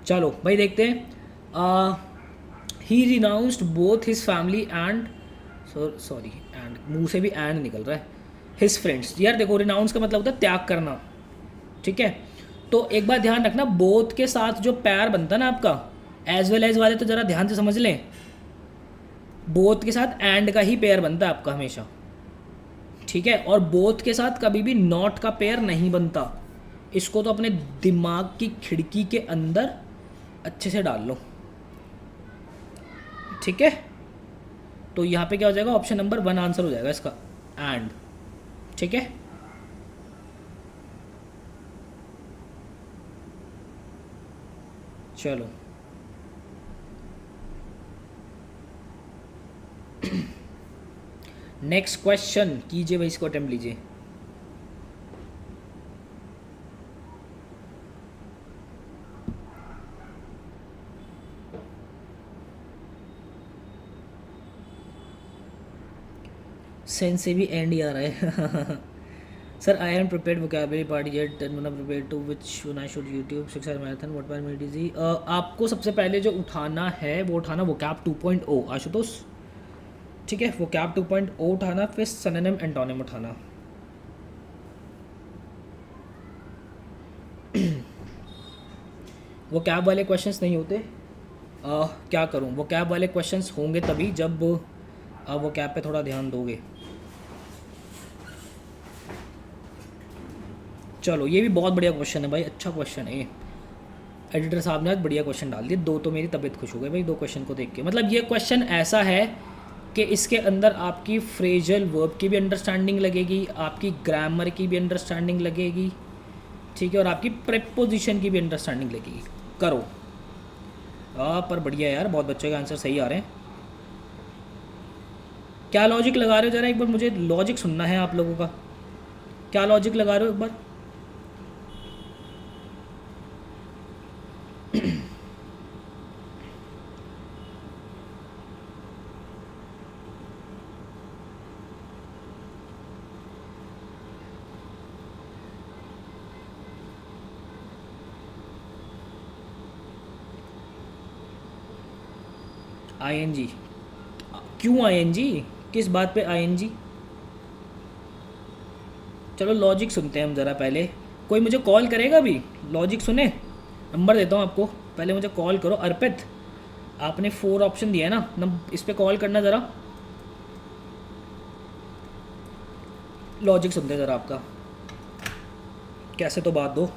चलो भाई देखते हैं। He renounced both his family and sorry and, मुंह से भी एंड निकल रहा है, हिज फ्रेंड्स। यार देखो, रिनाउंस का मतलब होता है त्याग करना, ठीक है। तो एक बात ध्यान रखना, बोथ के साथ जो पैर बनता है ना आपका, एज वेल एज वाले तो ज़रा ध्यान से समझ लें। बोथ के साथ एंड का ही पेयर बनता है आपका हमेशा, ठीक है। और बोथ के साथ कभी भी नॉट का पेयर नहीं बनता। इसको तो अपने दिमाग की खिड़की के अंदर अच्छे से डाल लो, ठीक है। तो यहाँ पे क्या हो जाएगा, ऑप्शन नंबर 1 आंसर हो जाएगा इसका, एंड, ठीक है। चलो नेक्स्ट क्वेश्चन कीजिए भाई, इसको अटेम्प्ट लीजिए। सेंस से भी एंड ही आ रहा है। Sir I am prepared vocabulary part yet prepared to which one I should YouTube 6 hour marathon what are made easy. आपको सबसे पहले जो उठाना है वो उठाना वोकैब 2.0 आशुतोष, ठीक है। वोकैब 2.0 उठाना, फिर सिनोनिम एंटोनिम उठाना। वो कैब वाले क्वेश्चंस नहीं होते। क्या करूं, वो कैब वाले क्वेश्चंस होंगे तभी जब आप वो कैब पे थोड़ा ध्यान दोगे। चलो ये भी बहुत बढ़िया क्वेश्चन है भाई, अच्छा क्वेश्चन है। एडिटर साहब ने आज बढ़िया क्वेश्चन डाल दिए, 2 तो मेरी तबीयत खुश हो गई भाई 2 क्वेश्चन को देख के। मतलब ये क्वेश्चन ऐसा है कि इसके अंदर आपकी फ्रेजल वर्ब की भी अंडरस्टैंडिंग लगेगी, आपकी ग्रामर की भी अंडरस्टैंडिंग लगेगी, ठीक है, और आपकी प्रेपोजिशन की भी अंडरस्टैंडिंग लगेगी। करो पर बढ़िया यार, बहुत बच्चों के आंसर सही आ रहे हैं। क्या लॉजिक लगा रहे हो, ज़रा एक बार मुझे लॉजिक सुनना है आप लोगों का। क्या लॉजिक लगा रहे हो एक बार। ING, क्यों ING, किस बात पे ING। चलो लॉजिक सुनते हैं हम ज़रा पहले। कोई मुझे कॉल करेगा अभी, लॉजिक सुने। नंबर देता हूँ आपको, पहले मुझे कॉल करो। अर्पित, आपने 4 ऑप्शन दिया है ना, इस पर कॉल करना ज़रा। लॉजिक सुनते हैं ज़रा आपका, कैसे तो बात दो।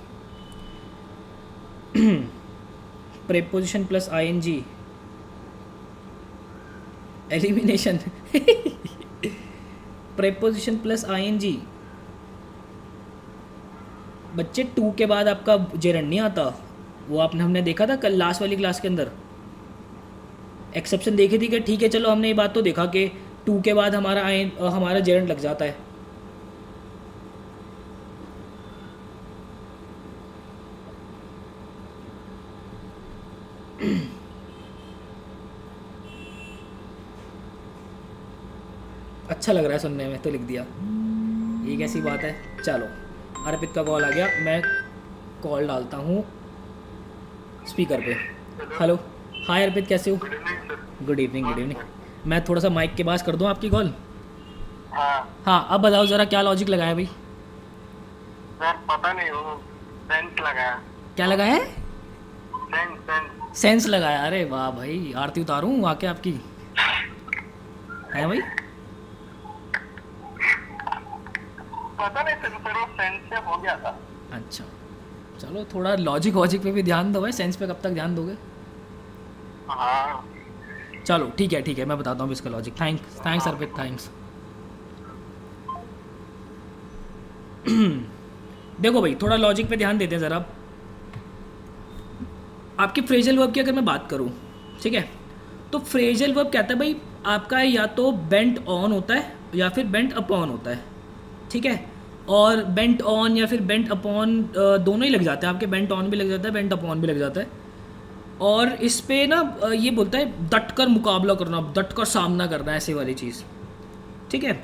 Preposition plus ING, elimination. Preposition plus ING, बच्चे 2 के बाद आपका जेरंड नहीं आता, वो आपने हमने देखा था कल लास्ट वाली क्लास के अंदर। एक्सेप्शन देखी थी कि ठीक है चलो, हमने ये बात तो देखा कि 2 के बाद हमारा जेरंड लग जाता है। अच्छा लग रहा है सुनने में तो लिख दिया, ये कैसी बात है। चलो अर्पित का कॉल आ गया, मैं कॉल डालता हूँ स्पीकर पे। हेलो। हेलो। हाय अर्पित, कैसे हो? Good evening sir. Good evening, good हाँ इवनिंग। सर। मैं थोड़ा सा माइक के पास कर दूँ आपकी कॉल? हाँ हाँ, अब बताओ ज़रा क्या लॉजिक लगाया भाई? सर, पता नहीं वो सेंस लगाया। क्या लगाया है? Sense sense. सेंस लगाया। अरे वाह भाई, आरती उतारूँ आके आपकी? है भाई? पता नहीं सर वो सेंस से हो गया था। अच्छा, चलो थोड़ा लॉजिक वॉजिक पे भी ध्यान दो भाई, सेंस पे कब तक ध्यान दोगे? हाँ। चलो ठीक है, ठीक है, मैं बताता हूँ इसका लॉजिक। थैंक्स थैंक्स हाँ। अर्पित, थैंक्स। देखो भाई, थोड़ा लॉजिक पे ध्यान देते हैं ज़रा। आपकी फ्रेजल वर्ब की अगर मैं बात करूँ, ठीक है, तो फ्रेजल वर्ब कहता है भाई आपका या तो बेंट ऑन होता है या फिर बेंट अपॉन होता है, ठीक है। और बेंट ऑन या फिर बेंट अपॉन दोनों ही लग जाते हैं आपके। बेंट ऑन भी लग जाता है, बेंट अपॉन भी लग जाता है। और इस पे ना ये बोलता है डट कर मुकाबला करना, डट कर सामना करना, ऐसे वाली चीज़, ठीक है।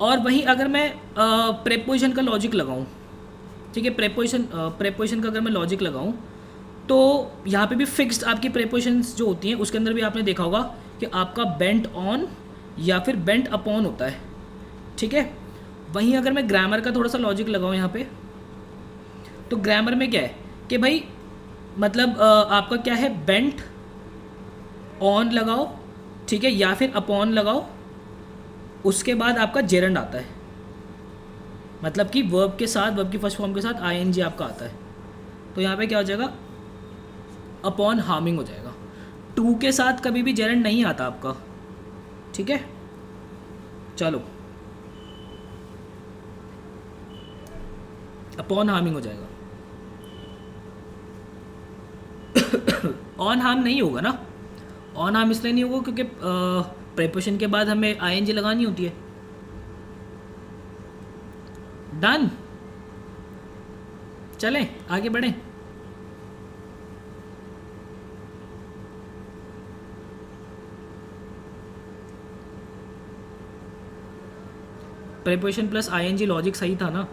और वहीं अगर मैं प्रेपोजिशन का लॉजिक लगाऊं, ठीक है, प्रेपोजिशन का अगर मैं लॉजिक लगाऊं, तो यहाँ पे भी फिक्स्ड आपकी प्रेपोजिशंस जो होती हैं उसके अंदर भी आपने देखा होगा कि आपका बेंट ऑन या फिर बेंट अपॉन होता है, ठीक है। वहीं अगर मैं ग्रामर का थोड़ा सा लॉजिक लगाऊं यहाँ पे, तो ग्रामर में क्या है कि भाई मतलब आपका क्या है, बेंट ऑन लगाओ, ठीक है, या फिर अपॉन लगाओ, उसके बाद आपका जेरंड आता है। मतलब कि वर्ब के साथ, वर्ब की फर्स्ट फॉर्म के साथ आईएनजी आपका आता है। तो यहाँ पे क्या हो जाएगा, अपॉन हार्मिंग हो जाएगा। टू के साथ कभी भी जेरंड नहीं आता आपका, ठीक है। चलो, अपॉन हार्मिंग हो जाएगा। ऑन हार्म नहीं होगा ना। ऑन हार्म इसलिए नहीं होगा क्योंकि प्रेपोजिशन के बाद हमें आईएनजी लगानी होती है। डन, चलें आगे बढ़ें। प्रेपोजिशन प्लस आईएनजी लॉजिक सही था ना?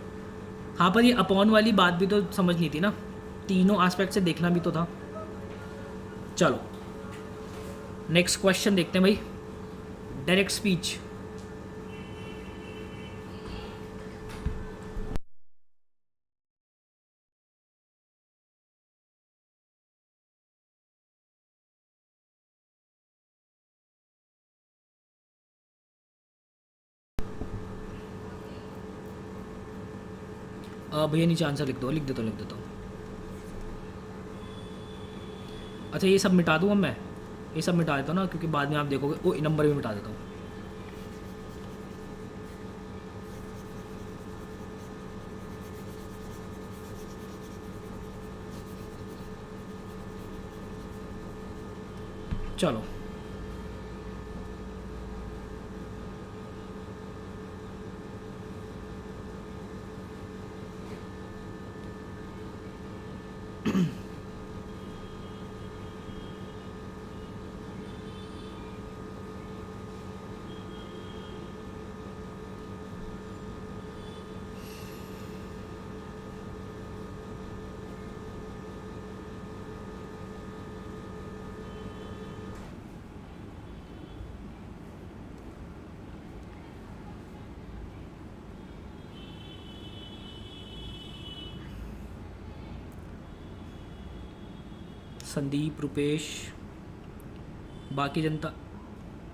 हाँ, पर ये अपॉन वाली बात भी तो समझनी थी ना, तीनों एस्पेक्ट से देखना भी तो था। चलो नेक्स्ट क्वेश्चन देखते हैं भाई। Direct speech. भैया नीचे आंसर लिख दो, लिख देता हूँ, लिख देता हूँ। अच्छा ये सब मिटा दूँ अब मैं? ये सब मिटा देता हूँ ना, क्योंकि बाद में आप देखोगे। ओ, नंबर भी मिटा देता हूँ। चलो संदीप, रुपेश, बाकी जनता,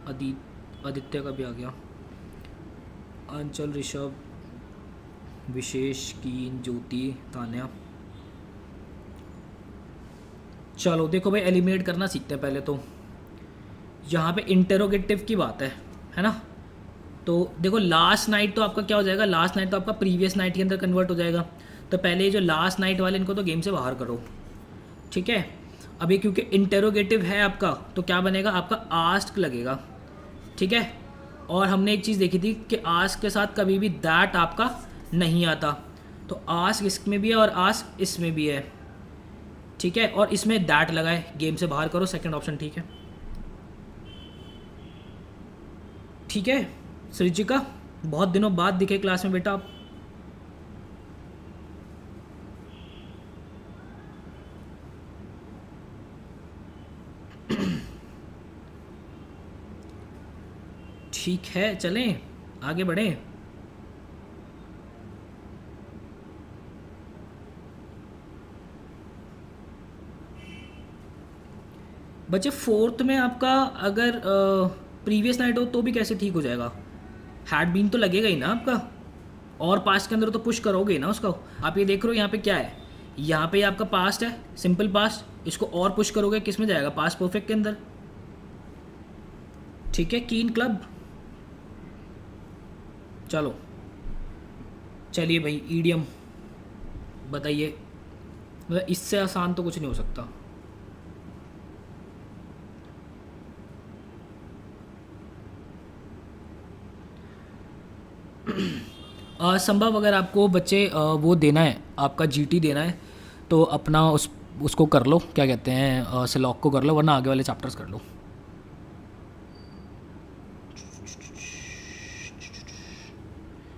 आदित्य का भी आ गया, अंचल, ऋषभ, विशेष, कीन, ज्योति, तान्या। चलो देखो भाई, एलिमिनेट करना सीखते हैं पहले तो। यहाँ पे इंटेरोगेटिव की बात है ना। तो देखो लास्ट नाइट तो आपका क्या हो जाएगा, लास्ट नाइट तो आपका प्रीवियस नाइट के अंदर कन्वर्ट हो जाएगा। तो पहले ये जो लास्ट नाइट वाले इनको तो गेम से बाहर करो, ठीक है। अभी क्योंकि इंटेरोगेटिव है आपका, तो क्या बनेगा, आपका आस्क लगेगा, ठीक है। और हमने एक चीज़ देखी थी कि आस्क के साथ कभी भी दैट आपका नहीं आता। तो आस्क इसमें भी है और आस्क इसमें भी है, ठीक है। और इसमें दैट लगा है, गेम से बाहर करो, सेकंड ऑप्शन ठीक है। ठीक है सृजिका, बहुत दिनों बाद दिखे क्लास में बेटा आप। ठीक है, चलें आगे बढ़ें। बच्चे फोर्थ में आपका अगर प्रीवियस नाइट हो तो भी कैसे ठीक हो जाएगा? हैड बीन तो लगेगा ही ना आपका, और पास्ट के अंदर तो पुश करोगे ही ना उसको। आप ये देख रहे हो यहाँ पे क्या है, यहाँ पे आपका पास्ट है, सिंपल पास्ट, इसको और पुश करोगे किस में जाएगा? पास्ट परफेक्ट के अंदर। ठीक है, कीन क्लब। चलो चलिए भाई, ईडियम बताइए, मतलब इससे आसान तो कुछ नहीं हो सकता। संभव अगर आपको बच्चे वो देना है, आपका जीटी देना है, तो अपना उसको कर लो, क्या कहते हैं, सिलॉक को कर लो, वरना आगे वाले चैप्टर्स कर लो।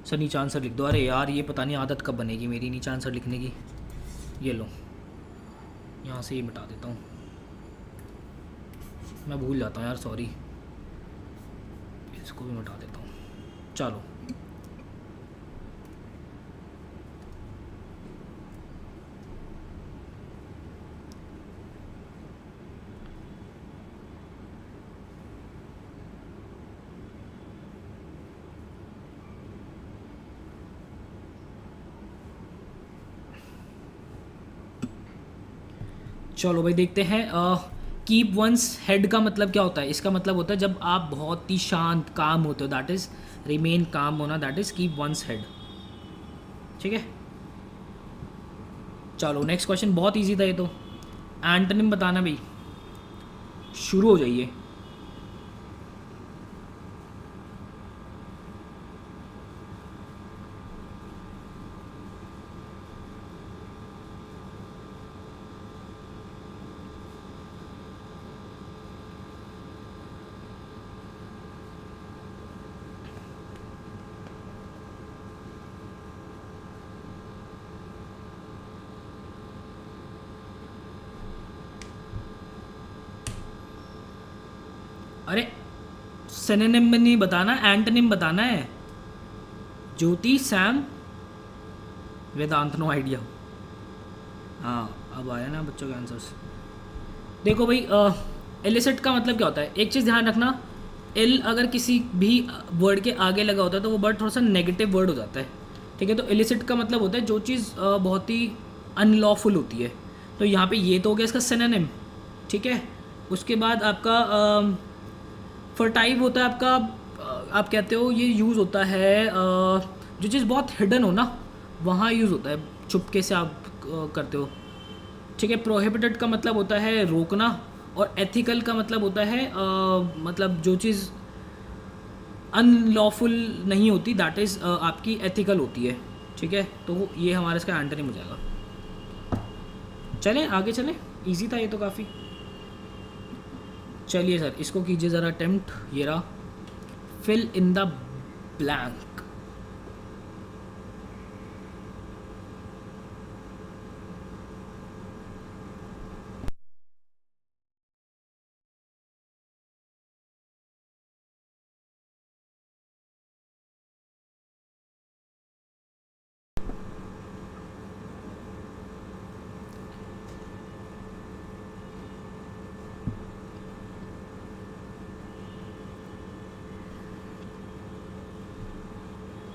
सर नीचा आंसर लिख दो। अरे यार ये पता नहीं आदत कब बनेगी मेरी नीचा आंसर लिखने की। ये लो, यहाँ से ये मिटा देता हूँ, मैं भूल जाता हूँ यार, सॉरी। इसको भी मिटा देता हूँ। चलो चलो भाई देखते हैं। कीप वंस हेड का मतलब क्या होता है? इसका मतलब होता है जब आप बहुत ही शांत काम होते हो, दैट इज़ रिमेन काम होना, that is keep once head. ठीक है, चलो नेक्स्ट क्वेश्चन, बहुत इजी था ये तो। एंटोनिम बताना भाई, शुरू हो जाइए। अरे सिनोनिम में नहीं बताना, एंटोनिम बताना है। ज्योति, सैम, वेदांत, नो आइडिया। हाँ अब आया ना बच्चों के आंसर्स। देखो भाई, एलिसिट का मतलब क्या होता है? एक चीज़ ध्यान रखना, एल अगर किसी भी वर्ड के आगे लगा होता है तो वो वर्ड थोड़ा सा नेगेटिव वर्ड हो जाता है। ठीक है, तो एलिसिट का मतलब होता है जो चीज़ बहुत ही अनलॉफुल होती है। तो यहाँ पे ये तो हो गया इसका सिनोनिम। ठीक है, उसके बाद आपका फर्टाइव होता है आपका, आप कहते हो ये यूज़ होता है जो चीज़ बहुत हिडन हो ना, वहाँ यूज़ होता है, चुपके से आप करते हो। ठीक है, प्रोहिबिटेड का मतलब होता है रोकना, और एथिकल का मतलब होता है मतलब जो चीज़ अनलॉफुल नहीं होती, दैट इज़ आपकी एथिकल होती है। ठीक है, तो ये हमारा इसका एंटोनिम हो जाएगा। चलें आगे चलें, इजी था ये तो काफ़ी। चलिए सर इसको कीजिए ज़रा अटेम्प्ट, ये रहा, फिल इन द ब्लैंक।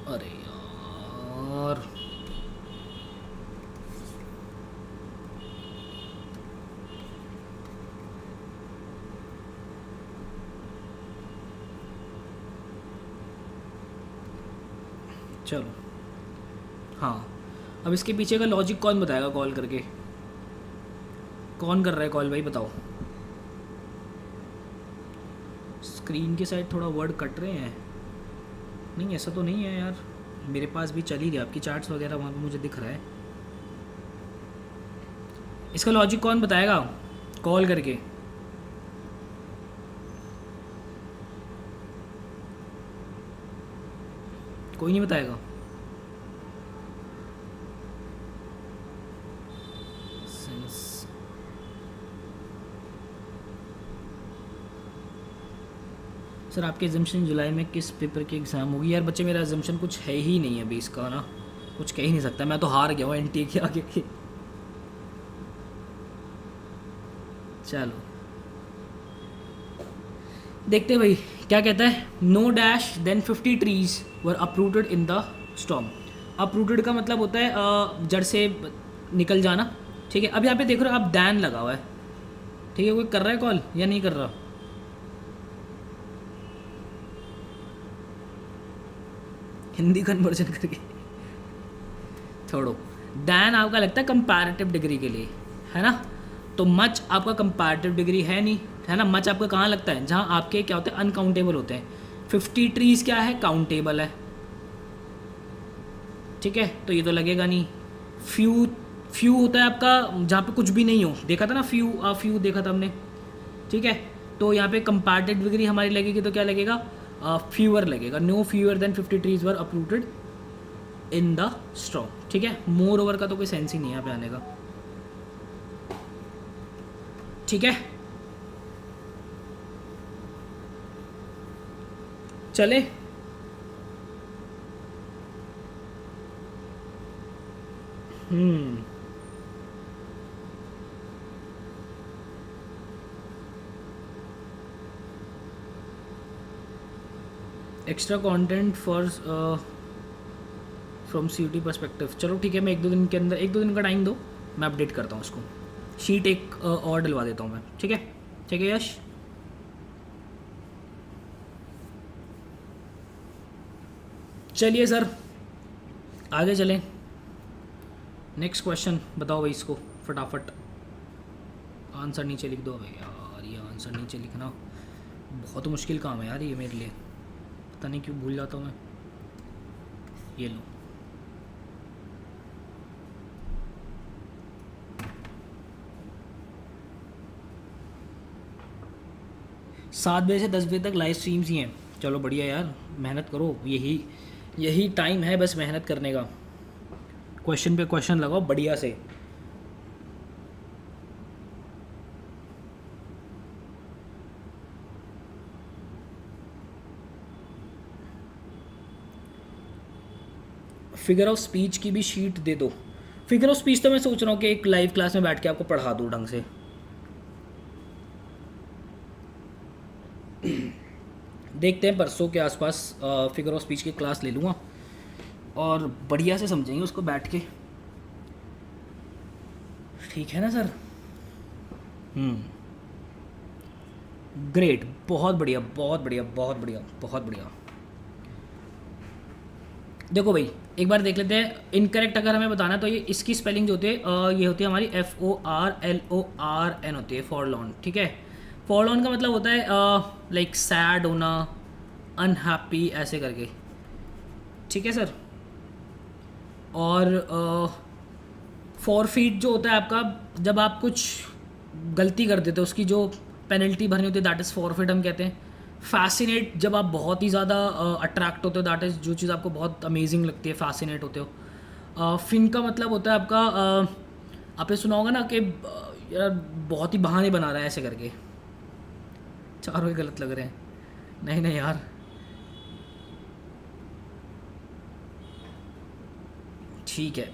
अरे यार चलो, हाँ अब इसके पीछे का लॉजिक कौन बताएगा कॉल करके? कौन कर रहा है कॉल भाई, बताओ। स्क्रीन की साइड थोड़ा वर्ड कट रहे हैं। नहीं ऐसा तो नहीं है यार, मेरे पास भी चल ही गया, आपकी चार्ट्स वगैरह वहाँ पे मुझे दिख रहा है। इसका लॉजिक कौन बताएगा कॉल करके? कोई नहीं बताएगा। सर आपके एग्जाम्शन जुलाई में किस पेपर की एग्ज़ाम होगी? यार बच्चे मेरा एग्जाम्शन कुछ है ही नहीं अभी, इसका ना कुछ कह ही नहीं सकता, मैं तो हार गया हूँ एनटीए के आगे के। चलो देखते हैं भाई क्या कहता है। No dash then 50 trees were uprooted in the storm. Uprooted का मतलब होता है जड़ से निकल जाना, ठीक है। अब यहाँ पे देख रहे हो आप दैन लगा हुआ है, ठीक है। कोई कर रहा है कॉल या नहीं कर रहा? हिंदी कन्वर्जन करके छोड़ो। दैन आपका लगता है कंपैरेटिव डिग्री के लिए, है ना। तो मच आपका कंपैरेटिव डिग्री है नहीं, है ना। मच आपका कहाँ लगता है? जहाँ आपके क्या होते हैं, अनकाउंटेबल होते हैं। 50 ट्रीज क्या है? काउंटेबल है, ठीक है। तो ये तो लगेगा नहीं। फ्यू फ्यू होता है आपका जहाँ पे कुछ भी नहीं हो, देखा था ना फ्यू, फ्यू देखा था हमने, ठीक है। तो यहाँ पे कंपैरेटिव डिग्री हमारी लगेगी तो क्या लगेगा? फ्यूअर लगेगा। No fewer then 50 trees were uprooted in the straw, ठीक है। मोर ओवर का तो कोई सेंस ही नहीं है यहाँ पे आने का, ठीक है। चले extra content for from CUET perspective. चलो ठीक है, मैं 1-2 दिन के अंदर, 1-2 दिन का टाइम दो, मैं अपडेट करता हूँ उसको। शीट एक और डलवा देता हूँ मैं, ठीक है। ठीक है यश, चलिए सर आगे चलें। नेक्स्ट क्वेश्चन बताओ भाई, इसको फटाफट आंसर नीचे लिख दो। भाई यार ये आंसर नीचे लिखना बहुत मुश्किल काम है यार ये मेरे लिए, पता नहीं क्यों भूल जाता हूँ मैं। ये लो, सात बजे से 10 बजे तक लाइव स्ट्रीम्स ही हैं। चलो बढ़िया यार, मेहनत करो, यही टाइम है बस मेहनत करने का। क्वेश्चन पे क्वेश्चन लगाओ बढ़िया से। फिगर ऑफ स्पीच की भी शीट दे दो। फिगर ऑफ स्पीच तो मैं सोच रहा हूँ कि एक लाइव क्लास में बैठ के आपको पढ़ा दूँ ढंग से। देखते हैं परसों के आसपास फिगर ऑफ स्पीच की क्लास ले लूँगा और बढ़िया से समझेंगे उसको बैठ के, ठीक है ना सर। ग्रेट, बहुत बढ़िया बहुत बढ़िया बहुत बढ़िया बहुत बढ़िया। देखो भाई एक बार देख लेते हैं, इनकरेक्ट अगर हमें बताना तो ये इसकी स्पेलिंग जो होती है ये होती है हमारी FORLORN होती है, फॉरलॉन, ठीक है। फॉरलॉन का मतलब होता है लाइक सैड होना, अनहैप्पी ऐसे करके, ठीक है सर। और फॉरफीट जो होता है आपका, जब आप कुछ गलती कर देते हो उसकी जो पेनल्टी भरनी होती है दैट इज़ फॉरफिट हम कहते हैं। फैसिनेट, जब आप बहुत ही ज़्यादा अट्रैक्ट होते हो, दैट इज़ जो चीज़ आपको बहुत अमेजिंग लगती है, फैसिनेट होते हो। फिन का मतलब होता है आपका आपने सुना होगा ना कि यार बहुत ही बहाने बना रहा है ऐसे करके। चारों ही गलत लग रहे हैं, नहीं नहीं यार। ठीक है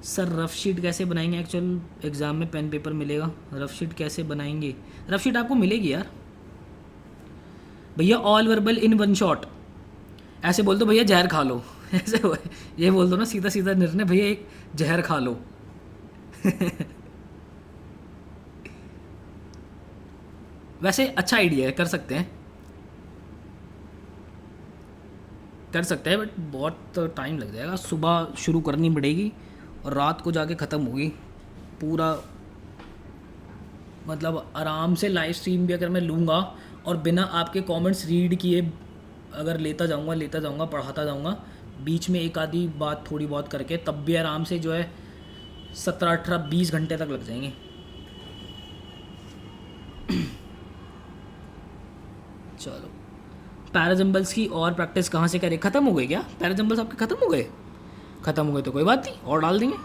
सर, रफ शीट कैसे बनाएंगे? एक्चुअल एग्ज़ाम में पेन पेपर मिलेगा, रफ शीट कैसे बनाएंगे? रफ शीट आपको मिलेगी यार भैया, all verbal in one shot. ऐसे बोल दो भैया जहर खा लो ऐसे ये बोल दो ना सीधा सीधा निर्णय, भैया एक जहर खा लो वैसे अच्छा आइडिया है, कर सकते हैं बट बहुत टाइम लग जाएगा। सुबह शुरू करनी पड़ेगी और रात को जाके ख़त्म होगी पूरा। मतलब आराम से लाइव स्ट्रीम भी अगर मैं लूँगा और बिना आपके कमेंट्स रीड किए अगर लेता जाऊँगा पढ़ाता जाऊँगा, बीच में एक आधी बात थोड़ी बहुत करके, तब भी आराम से जो है 17, 18, 20 घंटे तक लग जाएंगे। चलो पैराजम्बल्स की और प्रैक्टिस कहाँ से करें? ख़त्म हो गए क्या पैराजम्बल्स आपके? ख़त्म हो गए? ख़त्म हो गए तो कोई बात नहीं, और डाल देंगे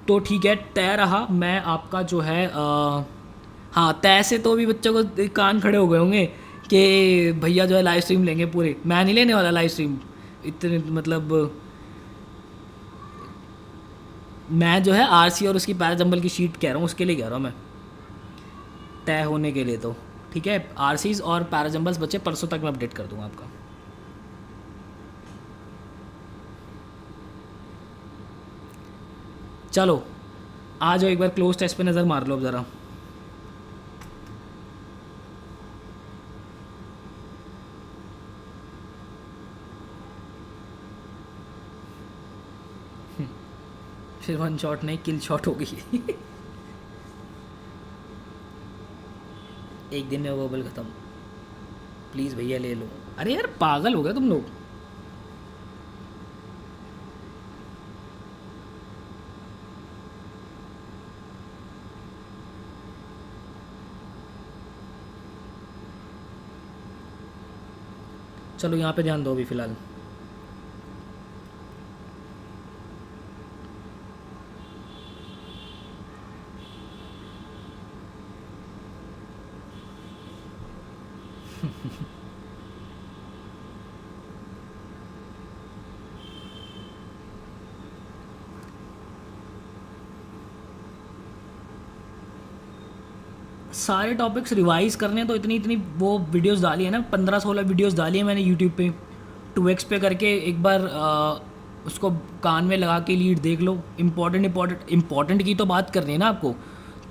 तो ठीक है, तय रहा। मैं आपका जो है हाँ, तय से तो भी बच्चों को कान खड़े हो गए होंगे कि भैया जो है लाइव स्ट्रीम लेंगे पूरे। मैं नहीं लेने वाला लाइव स्ट्रीम इतने, मतलब मैं जो है आरसी और उसकी पैराजंबल की शीट कह रहा हूँ, उसके लिए कह रहा हूँ मैं, तय होने के लिए। तो ठीक है, आरसीज और पैराजंबल्स बच्चे परसों तक मैं अपडेट कर दूंगा आपका। चलो आ जाओ, एक बार क्लोज टेस्ट पे नज़र मार लो अब ज़रा। फिर वन शॉट नहीं, किल शॉट होगी। एक दिन में वो बबल ख़त्म, प्लीज़ भैया ले लो। अरे यार पागल हो गए तुम लोग। चलो यहाँ पे ध्यान दो अभी फ़िलहाल। सारे टॉपिक्स रिवाइज करने तो इतनी इतनी वो वीडियोस डाली है ना, 15-16 वीडियोस डाली है मैंने यूट्यूब पे 2x पे करके। एक बार उसको कान में लगा के लीड देख लो। इम्पॉर्टेंट की तो बात करनी है ना आपको,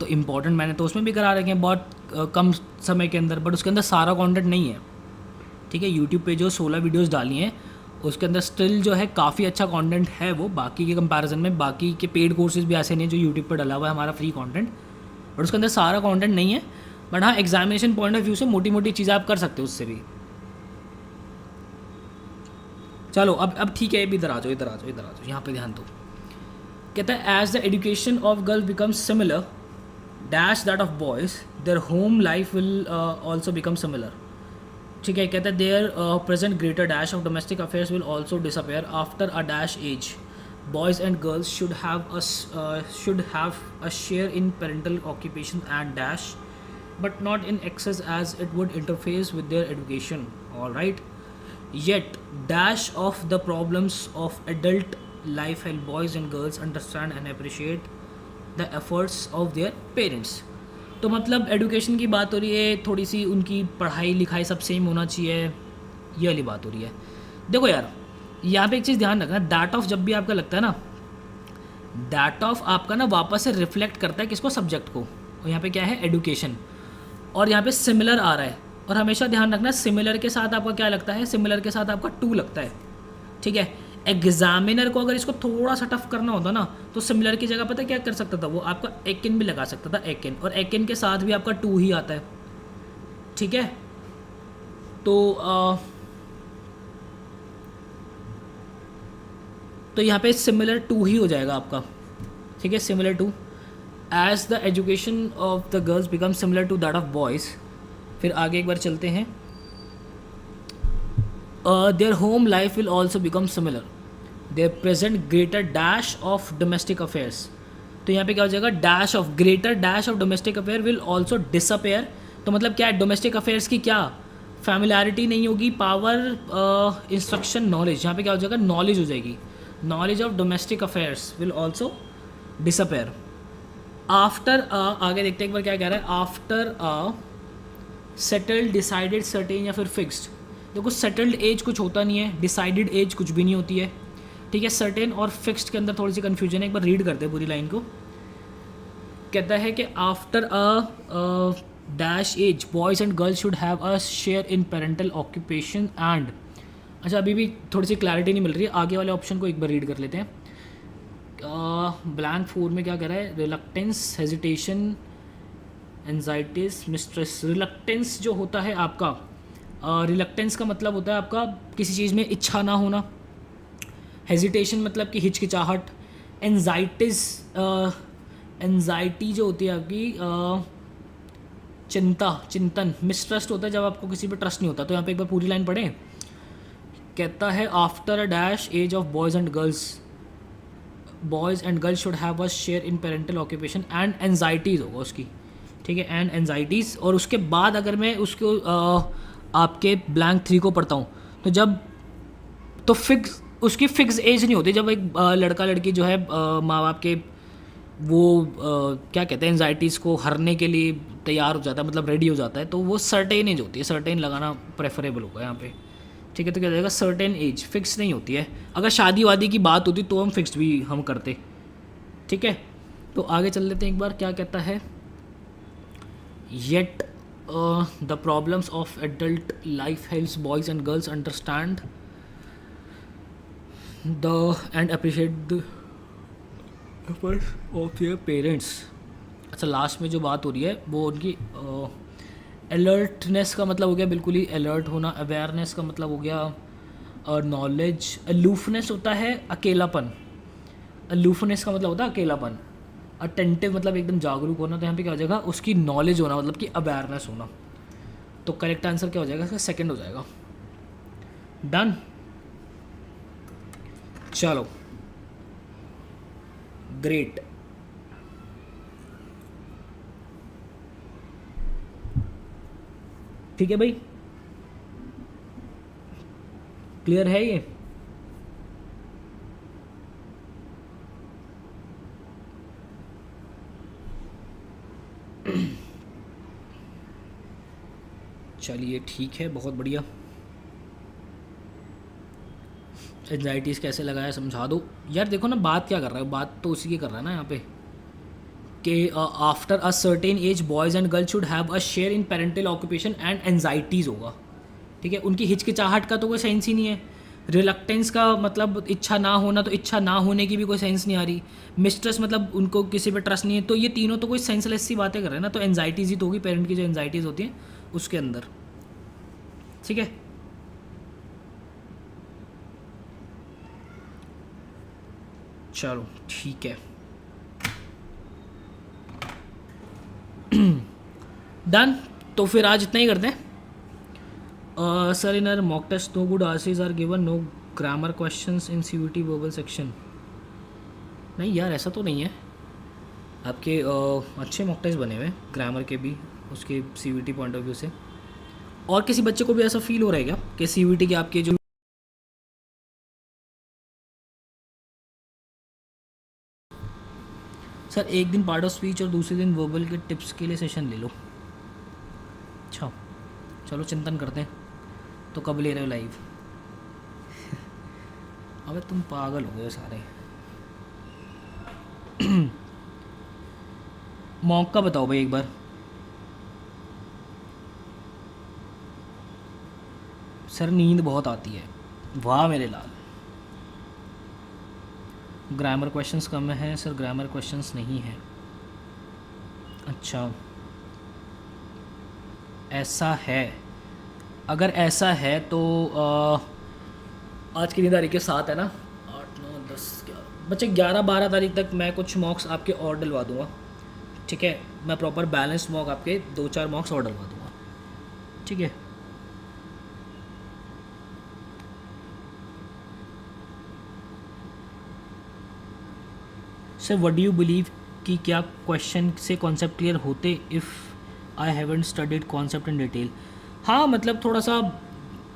तो इम्पॉर्टेंट मैंने तो उसमें भी करा रखे हैं बहुत कम समय के अंदर, बट उसके अंदर सारा कंटेंट नहीं है। ठीक है, यूट्यूब पे जो 16 वीडियोस डाली हैं उसके अंदर स्टिल जो है काफ़ी अच्छा कंटेंट है वो, बाकी के कंपैरिजन में। बाकी के पेड कोर्सेज भी ऐसे नहीं जो यूट्यूब पर डला हुआ है हमारा फ्री कंटेंट, बट उसके अंदर सारा कंटेंट नहीं है। बट हाँ, एग्जामिनेशन पॉइंट ऑफ व्यू से मोटी मोटी चीज़ें आप कर सकते हो उससे भी। चलो अब ठीक है, इधर आ जाओ, इधर आ जाओ, इधर आ जाओ, यहाँ पे ध्यान दो। कहता है as the education of girls becomes similar dash that of boys, their home life will also become similar. ठीक है, कहता है their present greater dash of domestic affairs will also disappear after a dash age. Boys and girls should have a share in parental occupation and dash, but not in excess as it would interface with their education. All right. Yet dash of the problems of adult life help boys and girls understand and appreciate the efforts of their parents. तो मतलब एडुकेशन की बात हो रही है, थोड़ी सी उनकी पढ़ाई लिखाई सब सेम होना चाहिए, ये वाली बात हो रही है। देखो यार, यहाँ पे एक चीज़ ध्यान रखना, दैट ऑफ जब भी आपका लगता है ना, दैट ऑफ आपका ना वापस से रिफ्लेक्ट करता है किसको, सब्जेक्ट को। और यहाँ पे क्या है, एडुकेशन, और यहाँ पे सिमिलर आ रहा है। और हमेशा ध्यान रखना सिमिलर के साथ आपका क्या लगता है, सिमिलर के साथ आपका टू लगता है। ठीक है, एग्जामिनर को अगर इसको थोड़ा सा टफ करना होता ना, तो सिमिलर की जगह पता क्या कर सकता था, वो आपका एकिन भी लगा सकता था, एकिन, और एकिन के साथ भी आपका टू ही आता है। ठीक है, तो यहाँ पे सिमिलर टू ही हो जाएगा आपका। ठीक है, similar to as the education of the girls become similar to that of boys. फिर आगे एक बार चलते हैं, their home life will also become similar, their present greater dash of domestic affairs. तो यहाँ पे क्या हो जाएगा, dash of greater dash of domestic affair will also disappear. तो मतलब क्या है, डोमेस्टिक अफेयर्स की क्या फैमिलियरिटी नहीं होगी, पावर इंस्ट्रक्शन नॉलेज, यहाँ पे क्या हो जाएगा, नॉलेज हो जाएगी। Knowledge of domestic affairs will also disappear after आगे देखते हैं एक बार क्या कह रहा है, आफ्टर अ सेटल्ड डिसाइडेड सर्टेन या फिर फिक्स्ड। देखो सेटल्ड एज कुछ होता नहीं है, डिसाइडेड एज कुछ भी नहीं होती है। ठीक है, सर्टेन और फिक्स्ड के अंदर थोड़ी सी कन्फ्यूजन है, एक बार रीड करते हैं पूरी लाइन को। कहता है कि after a dash age boys and girls should have a share in parental occupation and. अच्छा, अभी भी थोड़ी सी क्लैरिटी नहीं मिल रही है, आगे वाले ऑप्शन को एक बार रीड कर लेते हैं। ब्लैंक 4 में क्या कह रहा है, reluctance, hesitation, anxieties, mistress. Reluctance जो होता है आपका, रिलक्टेंस का मतलब होता है आपका किसी चीज़ में इच्छा ना होना। हेजिटेशन मतलब कि हिचकिचाहट। एनजाइटीज, एनजाइटी जो होती है आपकी चिंतन। मिसट्रस्ट होता है जब आपको किसी पे ट्रस्ट नहीं होता। तो यहाँ पे एक बार पूरी लाइन पढ़ें। कहता है after a dash age of boys and girls should have a share in parental occupation and anxieties होगा उसकी, ठीक है, एंड एनजाइटीज़। और उसके बाद अगर मैं उसको आपके ब्लैंक 3 को पढ़ता हूँ, तो जब तो फिक्स उसकी फिक्स एज नहीं होती। जब एक लड़का लड़की जो है माँ बाप के वो क्या कहते हैं एनजाइटीज़ को हरने के लिए तैयार हो जाता है, मतलब रेडी हो जाता है, तो वो सर्टेन एज होती है। सर्टेन लगाना प्रेफरेबल होगा यहाँ पे। ठीक है, तो क्या जाएगा सर्टेन एज, फिक्स नहीं होती है। अगर शादी वादी की बात होती तो हम फिक्स भी हम करते। ठीक है, तो आगे चल लेते हैं एक बार, क्या कहता है। Yet the problems of adult life helps boys and girls understand the end appreciate the efforts of their parents. अच्छा, लास्ट में जो बात हो रही है वो उनकी अलर्टनेस का मतलब हो गया बिल्कुल ही अलर्ट होना। अवेयरनेस का मतलब हो गया नॉलेज। अलूफनेस होता है अकेलापन। अलूफनेस का मतलब होता है अकेलापन। अटेंटिव मतलब एकदम जागरूक होना। तो यहाँ पे क्या हो जाएगा, उसकी नॉलेज होना मतलब कि अवेयरनेस होना। तो करेक्ट आंसर क्या हो जाएगा इसका, सेकंड हो जाएगा। डन, चलो ग्रेट। ठीक है भाई, क्लियर है ये। चलिए ठीक है, बहुत बढ़िया। एंजाइटीज़ कैसे लगाया समझा दो यार। देखो ना बात क्या कर रहा है, बात तो उसी की कर रहा है ना यहाँ पे कि after a certain age boys and girls should have a share in parental occupation and anxieties होगा। ठीक है, उनकी हिचकिचाहट का तो कोई सेंस ही नहीं है। रिलक्टेंस का मतलब इच्छा ना होना, तो इच्छा ना होने की भी कोई सेंस नहीं आ रही। मिस्ट्रस्ट मतलब उनको किसी पे ट्रस्ट नहीं है। तो ये तीनों तो कोई सेंसलेस सी बातें कर रहे हैं ना। तो एंजाइटीज़ ही तो होगी, पेरेंट की जो एंजाइटीज़ होती हैं उसके अंदर। ठीक है, चलो ठीक है, डन। तो फिर आज इतना ही करते हैं। Sir in our mock test no good answers are given, no grammar questions in CUET verbal section. नहीं यार, ऐसा तो नहीं है। आपके अच्छे मॉक टेस्ट बने हुए हैं ग्रामर के भी, उसके सीयूटी पॉइंट ऑफ व्यू से। और किसी बच्चे को भी ऐसा फील हो रहा है क्या कि सीयूटी के आपके जो सर एक दिन पार्ट ऑफ स्पीच और दूसरे दिन वर्बल के टिप्स के लिए सेशन ले लो। अच्छा चलो चिंतन करते हैं। तो कब ले रहे हो लाइव? अबे तुम पागल हो गए सारे। मॉक का बताओ भाई एक बार। सर नींद बहुत आती है। वाह मेरे लाल। ग्रामर क्वेश्चंस कम है सर, ग्रामर क्वेश्चंस नहीं है। अच्छा ऐसा है, अगर ऐसा है तो आज की तारीख के 7 है ना, 8 9 10 11 बच्चे 11 12 तारीख तक मैं कुछ मॉक्स आपके और डलवा दूँगा। ठीक है, मैं प्रॉपर बैलेंस मॉक आपके 2-4 मॉक्स और डलवा दूँगा। ठीक है, sir what do you believe कि क्या क्वेश्चन से कॉन्सेप्ट क्लियर होते if I haven't studied concept in detail? हाँ मतलब थोड़ा सा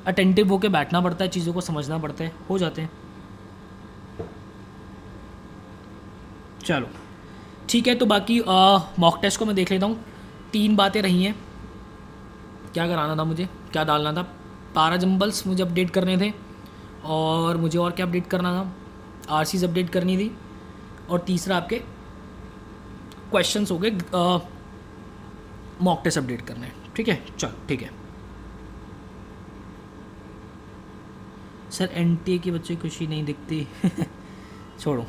अटेंटिव होकर बैठना पड़ता है, चीज़ों को समझना पड़ता है, हो जाते हैं। चलो ठीक है, तो बाकी मॉक टेस्ट को मैं देख लेता हूँ। 3 बातें रही हैं। क्या कराना था मुझे, क्या डालना था? पारा जंबल्स मुझे अपडेट करने थे, और मुझे और क्या अपडेट करना था? आरसीज अपडेट करनी थी, और तीसरा आपके क्वेश्चंस हो गए, मॉक टेस्ट अपडेट करने हैं। ठीक है, चल ठीक है। सर एनटीए के बच्चे की खुशी नहीं दिखती। छोड़ो,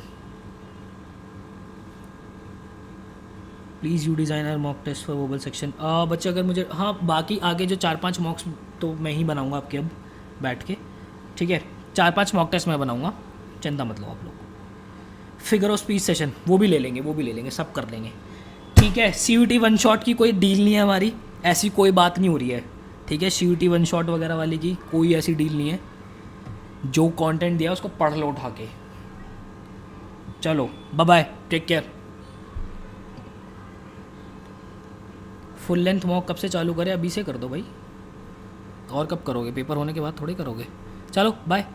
please you design a mock test for verbal section. बच्चे अगर मुझे, हाँ बाकी आगे जो 4-5 मॉक्स तो मैं ही बनाऊंगा आपके अब बैठ के। ठीक है, 4-5 मॉक टेस्ट मैं बनाऊंगा, चिंता मत लो आप लोग। फिगर ऑफ स्पीच सेशन वो भी ले लेंगे, वो भी ले लेंगे, सब कर लेंगे। ठीक है, CUT 1 शॉट की कोई डील नहीं है हमारी, ऐसी कोई बात नहीं हो रही है। ठीक है, CUT 1 शॉट वगैरह वाली की कोई ऐसी डील नहीं है। जो कंटेंट दिया उसको पढ़ लो उठा के। चलो bye bye, take care. Full length mock कब से चालू करें? अभी से कर दो भाई। और कब करोगे? पेपर होने के बाद थोड़ी करोगे। चलो बाय।